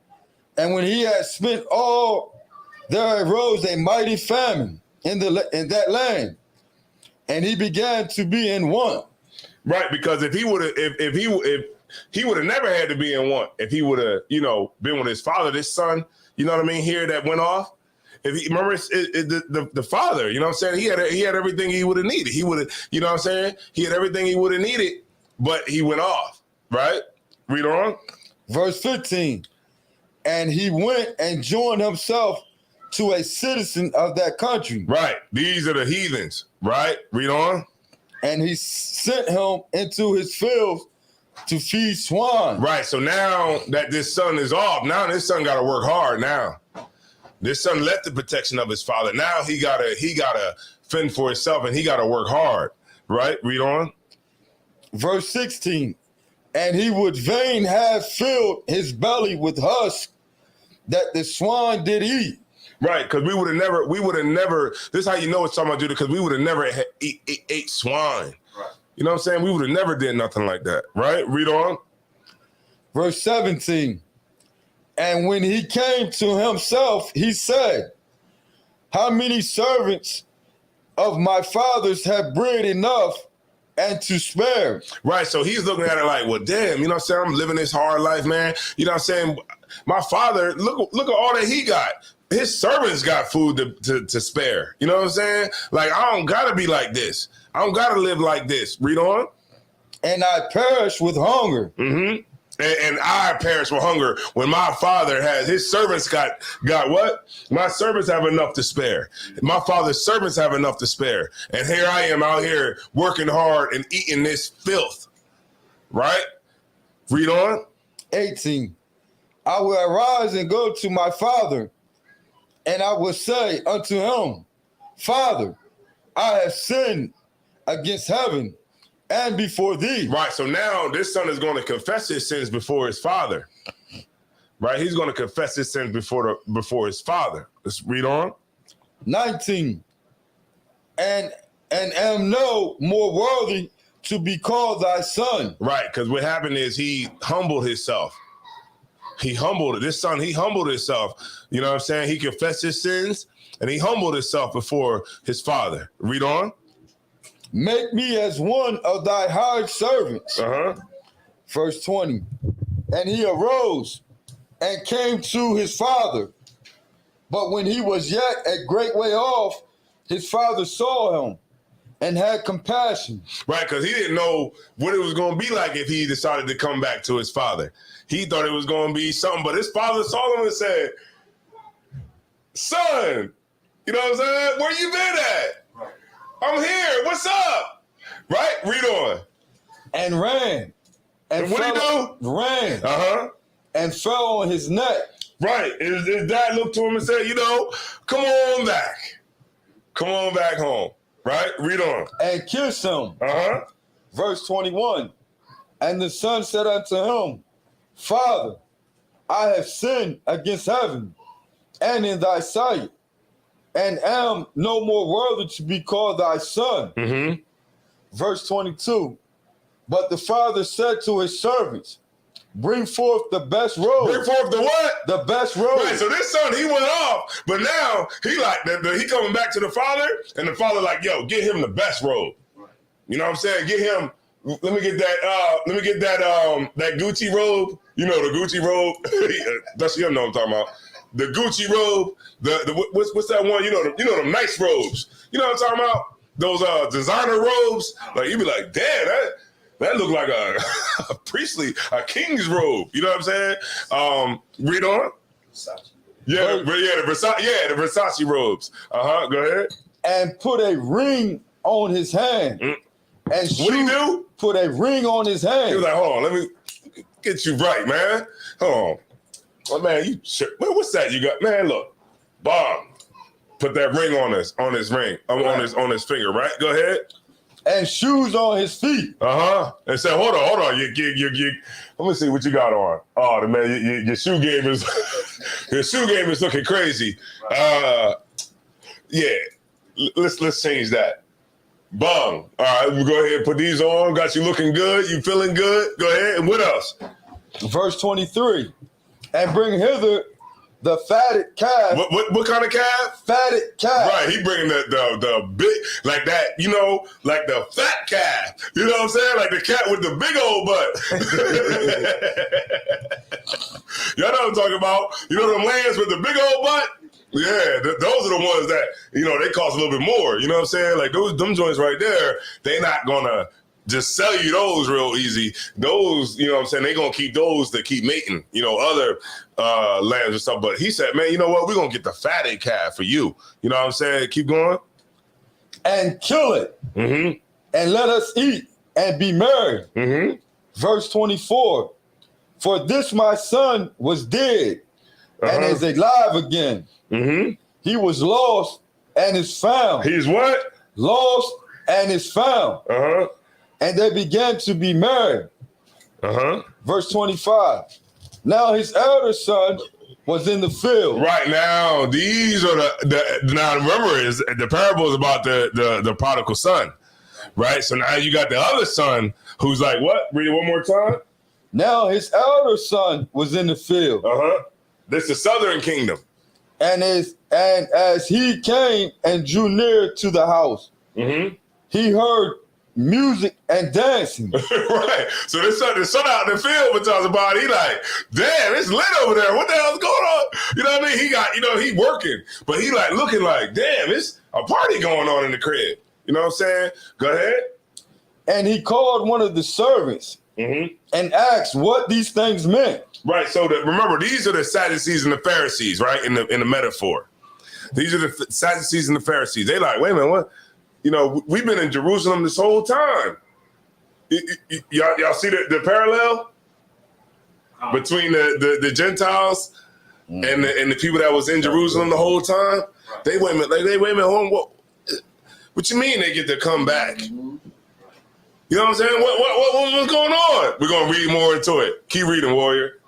And when he had spent all, there arose a mighty famine in that land, and he began to be in want. Right, because if he would have never had to be in want, if he would have, been with his father, this son, here that went off. If he remember the father, you know what I'm saying? He had everything he would have needed. He would have, you know what I'm saying? He had everything he would have needed, but he went off, right? Read on. Verse 15. And he went and joined himself to a citizen of that country. Right. These are the heathens, right? Read on. And he sent him into his fields to feed swine. Right. So now that this son is off, now this son got to work hard now. This son left the protection of his father. Now he gotta fend for himself, and he gotta work hard. Right? Read on. Verse 16. And he would fain have filled his belly with husk that the swine did eat. Right, because we would have never, this is how you know it's talking about Judah, because we would have never ate swine. Right. You know what I'm saying? We would have never did nothing like that. Right? Read on. Verse 17. And when he came to himself, he said, how many servants of my father's have bread enough and to spare? Right. So he's looking at it like, well, damn, you know what I'm saying? I'm living this hard life, man. You know what I'm saying? My father, look at all that he got. His servants got food to spare. You know what I'm saying? Like, I don't got to be like this. I don't got to live like this. Read on. And I perish with hunger. Mm-hmm. And I perish with hunger when my father has, his servants got what? My servants have enough to spare. My father's servants have enough to spare. And here I am out here working hard and eating this filth. Right? Read on. 18. I will arise and go to my father, and I will say unto him, Father, I have sinned against heaven and before thee. Right. So now this son is going to confess his sins before his father. Right. He's going to confess his sins before his father. Let's read on. 19. And am no more worthy to be called thy son. Right. Because what happened is he humbled himself. He humbled himself. You know what I'm saying? He confessed his sins and he humbled himself before his father. Read on. Make me as one of thy hired servants. Verse 20. And he arose and came to his father. But when he was yet a great way off, his father saw him and had compassion. Right, because he didn't know what it was going to be like if he decided to come back to his father. He thought it was going to be something, but his father saw him and said, son, you know what I'm saying? Where you been at? Right. I'm here. What's up? Right? Read on. And ran. And what did he do? Ran. Uh-huh. And fell on his neck. Right. His dad looked to him and said, you know, come on back. Come on back home. Right? Read on. And kissed him. Uh-huh. Verse 21. And the son said unto him, Father, I have sinned against heaven and in thy sight, and am no more worthy to be called thy son. Mm-hmm. Verse 22. But the father said to his servants, bring forth the best robe. Bring forth the what? The best robe. Right, so this son, he went off, but now he like, he coming back to the father, and the father like, yo, get him the best robe. You know what I'm saying? Get him, let me get that Gucci robe. You know, the Gucci robe. That's, you know what I'm talking about. The Gucci robe, what's that one? You know them nice robes. You know what I'm talking about? Those designer robes. Like, you be like, damn, that look like a priestly, a king's robe. You know what I'm saying? Read on. Yeah, the Versace robes. Go ahead. And put a ring on his hand. Mm. And what he do? Put a ring on his hand. He was like, hold on, let me get you right, man. Hold on. Oh, man, what's that you got? Man, look. Bomb. Put that ring on his ring. Right. On his finger, right? Go ahead. And shoes on his feet. And said, hold on. You let me see what you got on. Oh, man, your shoe game is looking crazy. Yeah. Let's change that. Bum. All right, we go ahead and put these on. Got you looking good. You feeling good? Go ahead. And what else? Verse 23. And bring hither the fatted calf. What kind of calf? Fatted calf. Right, he bringing the big, like that, you know, like the fat calf. You know what I'm saying? Like the cat with the big old butt. Y'all know what I'm talking about. You know them lambs with the big old butt? Yeah, those are the ones that, you know, they cost a little bit more. You know what I'm saying? Like them joints right there, they not gonna just sell you those real easy. Those, you know what I'm saying, they gonna keep those to keep mating, you know, other lambs and stuff. But he said, man, you know what? We're gonna get the fatted calf for you. You know what I'm saying? Keep going. And kill it. Mm-hmm. And let us eat and be merry. Mm-hmm. Verse 24. For this my son was dead and is alive again. Mm-hmm. He was lost and is found. He's what? Lost and is found. And they began to be married. Verse 25. Now his elder son was in the field. Right, now these are now remember, is the parable is about the prodigal son. Right? So now you got the other son who's like, what? Read it one more time. Now his elder son was in the field. This is the southern kingdom. And as he came and drew near to the house, he heard music and dancing. Right. So the son out in the field was talking about, he like, damn, it's lit over there. What the hell's going on? You know what I mean? He got, you know, he working, but he like looking like, damn, it's a party going on in the crib. You know what I'm saying? Go ahead. And he called one of the servants and asked what these things meant. Right. So remember, these are the Sadducees and the Pharisees, right? In the metaphor. These are the Sadducees and the Pharisees. They like, wait a minute, what? You know, we've been in Jerusalem this whole time. Y'all see the parallel between the Gentiles and the people that was in Jerusalem the whole time? They wait a minute, hold on, what you mean they get to come back? You know what I'm saying? What's going on? We're gonna read more into it. Keep reading, warrior.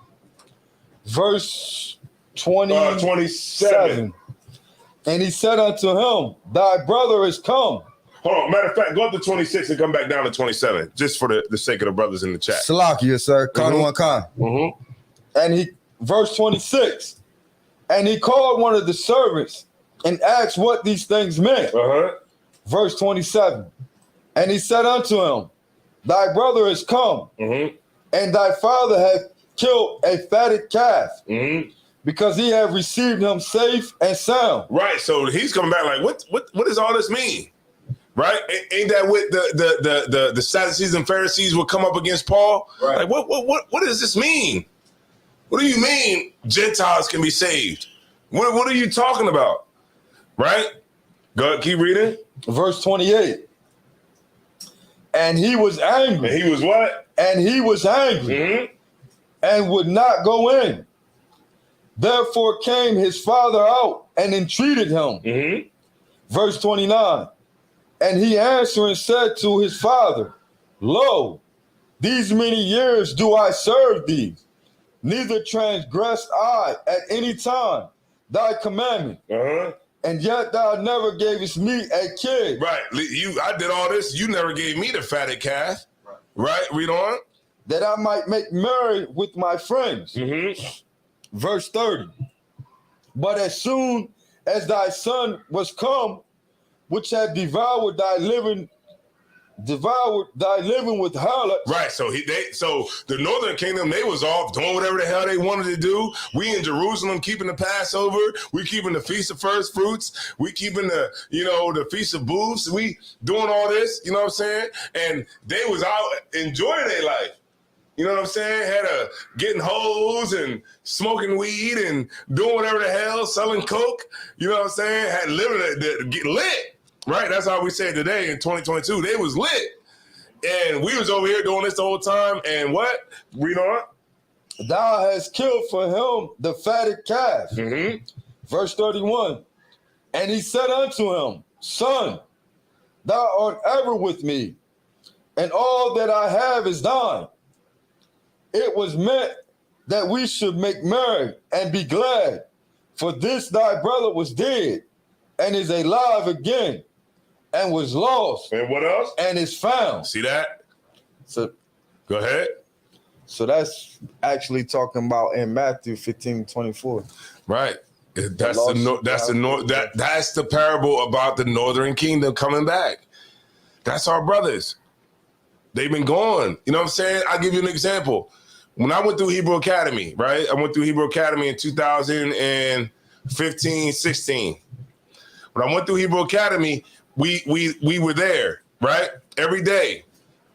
Verse 27. And he said unto him, thy brother is come. Hold on. Matter of fact, go up to 26 and come back down to 27, just for the sake of the brothers in the chat. Salakia, sir. And verse 26. And he called one of the servants and asked what these things meant. Verse 27. And he said unto him, thy brother is come, and thy father hath killed a fatted calf, because he had received him safe and sound. Right. So he's coming back like, what does all this mean? Right? Ain't that what the Sadducees and Pharisees would come up against Paul? Right. Like, what does this mean? What do you mean Gentiles can be saved? What are you talking about? Right? Go ahead, keep reading. Verse 28. And he was angry. And he was what? And he was angry and would not go in. Therefore came his father out and entreated him. Verse 29. And he answering said to his father, Lo, these many years do I serve thee, neither transgressed I at any time thy commandment. And yet thou never gavest me a kid. Right. I did all this. You never gave me the fatted calf. Right. Read on. That I might make merry with my friends. Verse 30. But as soon as thy son was come, which had devoured thy living with harlots. Right. So the northern kingdom, they was off doing whatever the hell they wanted to do. We in Jerusalem keeping the Passover. We keeping the Feast of First Fruits. We keeping the Feast of Booths. We doing all this, you know what I'm saying? And they was out enjoying their life. You know what I'm saying? Getting hoes and smoking weed and doing whatever the hell, selling coke. You know what I'm saying? Had living get lit. Right, that's how we say it today in 2022. They was lit. And we was over here doing this the whole time. And what? Read on. Thou hast killed for him the fatted calf. Verse 31. And he said unto him, Son, thou art ever with me, and all that I have is thine. It was meant that we should make merry and be glad, for this thy brother was dead and is alive again, and was lost. And what else? And is found. See that? So go ahead. So that's actually talking about in Matthew 15:24. Right. That's the parable about the northern kingdom coming back. That's our brothers. They've been gone. You know what I'm saying? I'll give you an example. When I went through Hebrew Academy, right? I went through Hebrew Academy in 2015, 16. When I went through Hebrew Academy, we were there, right? Every day,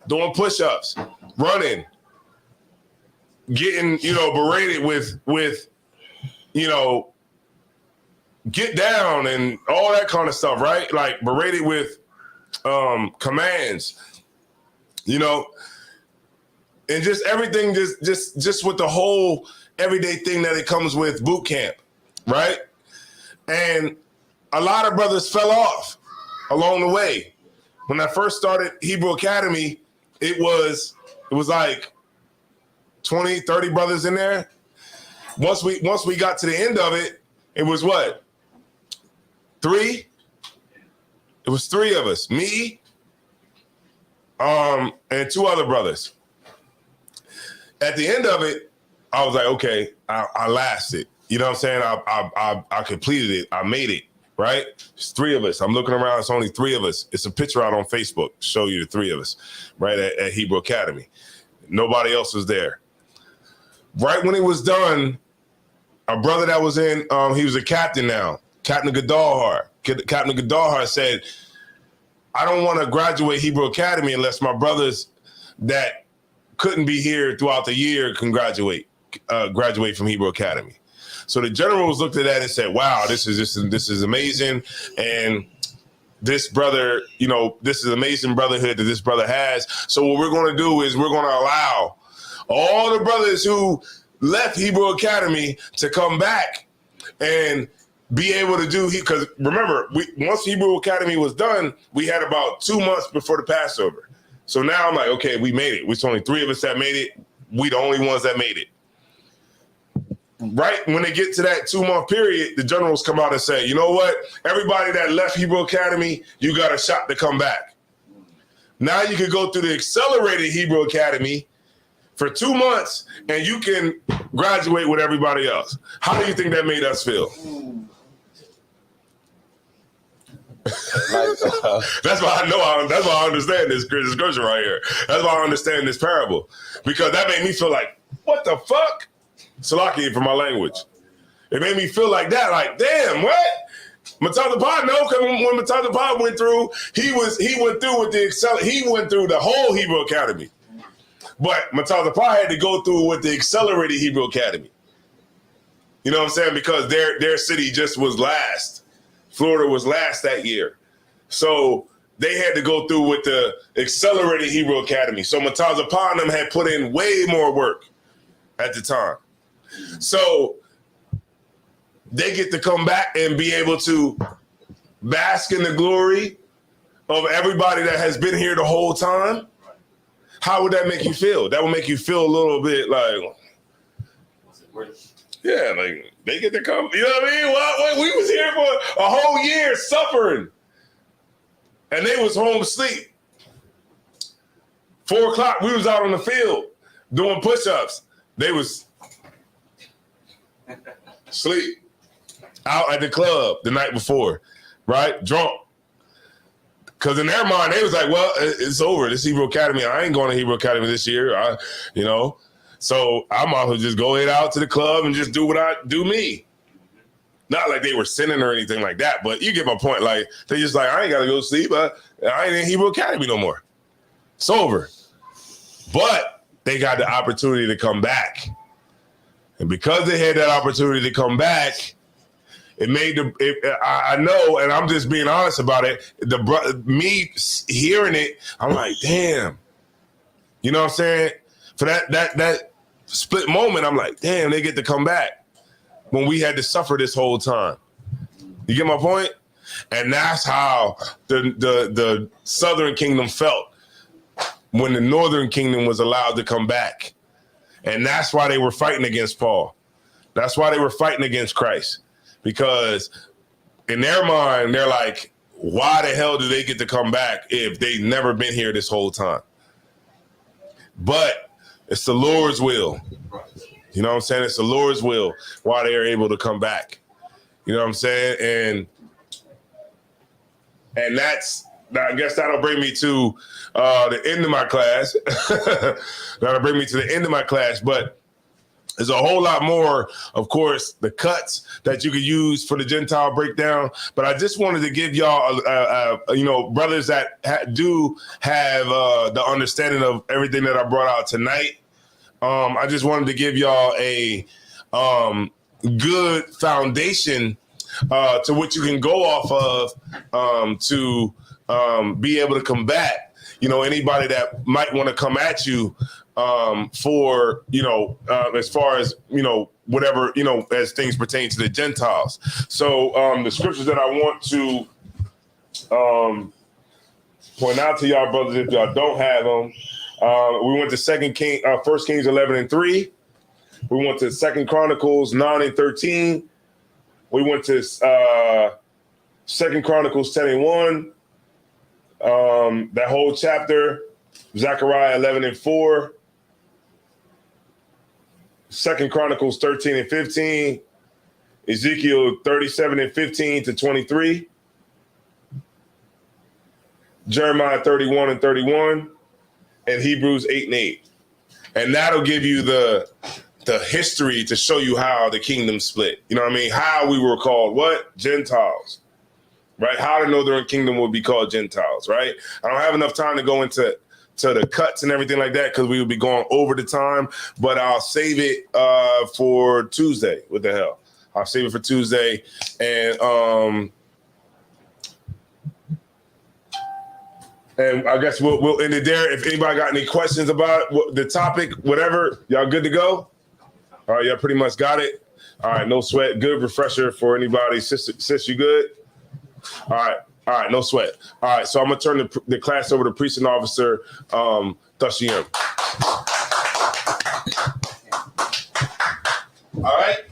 doing push-ups, running, getting, berated with, get down and all that kind of stuff, right? Like berated with commands, and just everything, just with the whole everyday thing that it comes with boot camp, right? And a lot of brothers fell off along the way. When I first started Hebrew Academy, it was like 20, 30 brothers in there. Once we got to the end of it, it was what? 3? It was 3 of us, me, and 2 other brothers. At the end of it, I was like, okay, I lasted. You know what I'm saying? I completed it. I made it. Right? It's 3 of us. I'm looking around. It's only 3 of us. It's a picture out on Facebook. Show you the 3 of us, right? At Hebrew Academy. Nobody else was there. Right when it was done, a brother that was in, he was a captain now, Captain Gadalhar. Captain Gadalhar said, I don't want to graduate Hebrew Academy unless my brothers that couldn't be here throughout the year can graduate from Hebrew Academy. So the generals looked at that and said, wow, this is amazing. And this brother, this is amazing brotherhood that this brother has. So what we're going to do is we're going to allow all the brothers who left Hebrew Academy to come back and be able to do, because remember, once Hebrew Academy was done, we had about 2 months before the Passover. So now I'm like, okay, we made it. It's only 3 of us that made it. We the only ones that made it. Right when they get to that 2-month period, the generals come out and say, you know what? Everybody that left Hebrew Academy, you got a shot to come back. Now you can go through the accelerated Hebrew Academy for 2 months and you can graduate with everybody else. How do you think that made us feel? Like That's why I know. That's why I understand this scripture right here. That's why I understand this parable, because that made me feel like, what the fuck? Salaki for my language. It made me feel like that. Like, damn, what? Matazapah, no, because when Matazapah went through, he went through with he went through the whole Hebrew Academy. But Matazapah had to go through with the accelerated Hebrew Academy. You know what I'm saying? Because their city just was last. Florida was last that year. So they had to go through with the accelerated Hebrew Academy. So Matazapah and them had put in way more work at the time. So they get to come back and be able to bask in the glory of everybody that has been here the whole time. How would that make you feel? That would make you feel a little bit like, yeah, like they get to come. You know what I mean? Well, we was here for a whole year suffering, and they was home asleep. 4 o'clock, we was out on the field doing push-ups. They was asleep out at the club the night before, right? Drunk. Because in their mind, they was like, well, it's over. This Hebrew Academy, I ain't going to Hebrew Academy this year, So I might as well just go out to the club and just do what I do me. Not like they were sinning or anything like that, but you get my point. Like, they just like, I ain't got to go to sleep. I ain't in Hebrew Academy no more. It's over. But they got the opportunity to come back. And because they had that opportunity to come back, it made I know, and I'm just being honest about it. Me hearing it, I'm like, damn. You know what I'm saying? For that split moment, I'm like, damn, they get to come back when we had to suffer this whole time. You get my point? And that's how the Southern Kingdom felt when the Northern Kingdom was allowed to come back. And that's why they were fighting against Paul. That's why they were fighting against Christ. Because in their mind, they're like, why the hell do they get to come back if they've never been here this whole time? But it's the Lord's will. You know what I'm saying? It's the Lord's will why they are able to come back. You know what I'm saying? And I guess that'll bring me to the end of my class. That'll bring me to the end of my class. But there's a whole lot more, of course, the cuts that you could use for the Gentile breakdown. But I just wanted to give y'all, brothers that do have the understanding of everything that I brought out tonight. I just wanted to give y'all a good foundation to which you can go off of to be able to combat, anybody that might want to come at you for, as far as, whatever, as things pertain to the Gentiles. So the scriptures that I want to point out to y'all, brothers, if y'all don't have them, we went to 1 Kings 11:3. We went to 2 Chronicles 9:13. We went to 2 Chronicles 10:1. That whole chapter, Zechariah 11:4. 2 Chronicles 13:15, Ezekiel 37:15 to 23, Jeremiah 31:31, and Hebrews 8:8. And that'll give you the history to show you how the kingdom split. You know what I mean? How we were called what? Gentiles. Right? How the Northern Kingdom would be called Gentiles, right? I don't have enough time to go into the cuts and everything like that because we would be going over the time, but I'll save it for Tuesday. What the hell? I'll save it for Tuesday. And I guess we'll end it there. If anybody got any questions about the topic, whatever, y'all good to go? All right, y'all pretty much got it. All right, no sweat. Good refresher for anybody. Sis, you good? All right, no sweat. All right, so I'm going to turn the class over to Precinct Officer Thashiem. All right.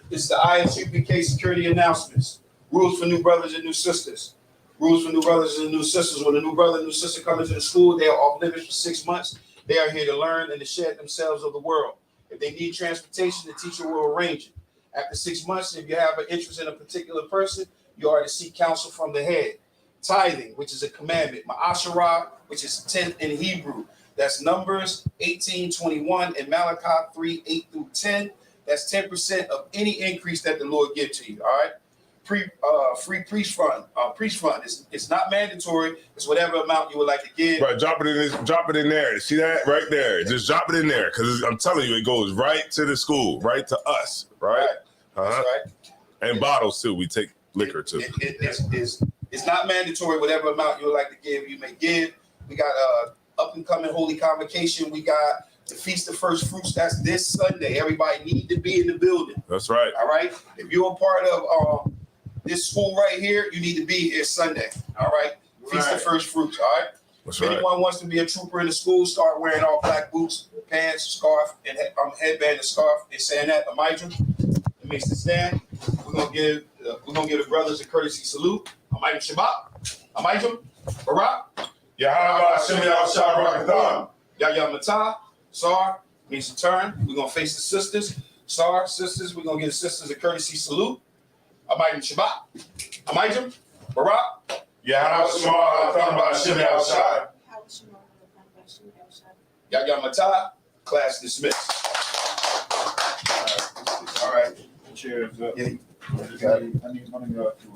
This is the ISUPK security announcements. Rules for new brothers and new sisters. Rules for new brothers and new sisters. When a new brother and new sister come into the school, they are off limits for 6 months. They are here to learn and to shed themselves of the world. If they need transportation, the teacher will arrange it. After 6 months, if you have an interest in a particular person, you are to seek counsel from the head. Tithing, which is a commandment. Ma'asharah, which is 10 in Hebrew. That's Numbers 18:21 and Malachi 3:8-10. That's 10% of any increase that the Lord gives to you. All right. Free priest fund. It's not mandatory. It's whatever amount you would like to give. Right, drop it in there. See that right there? Just drop it in there, because I'm telling you, it goes right to the school, right to us, right? That's right. And bottles too. We take liquor too. It's not mandatory. Whatever amount you would like to give, you may give. We got up and coming Holy Convocation. We got the Feast of First Fruits. That's this Sunday. Everybody need to be in the building. That's right. All right. If you're a part of this school right here, you need to be here Sunday. All right. Feast of First Fruits. All right. That's if anyone wants to be a trooper in the school, start wearing all black boots, pants, scarf, and headband and scarf. They're saying that. The mitron. It makes the stand. We're gonna give the brothers a courtesy salute. Amayim Shabbat. Amayim Barak. Yahweh Shem Yahshua Barakatham. Yahya Matah. Sar means to turn. We're gonna face the sisters. Sar, sisters. We're gonna give the sisters a courtesy salute. Amayim Shabbat. Amayim Barak. Yahweh Shem Yahshua. Yahya Matah. Class dismissed. All right. Cheers up. Yeah. I need one of y'all to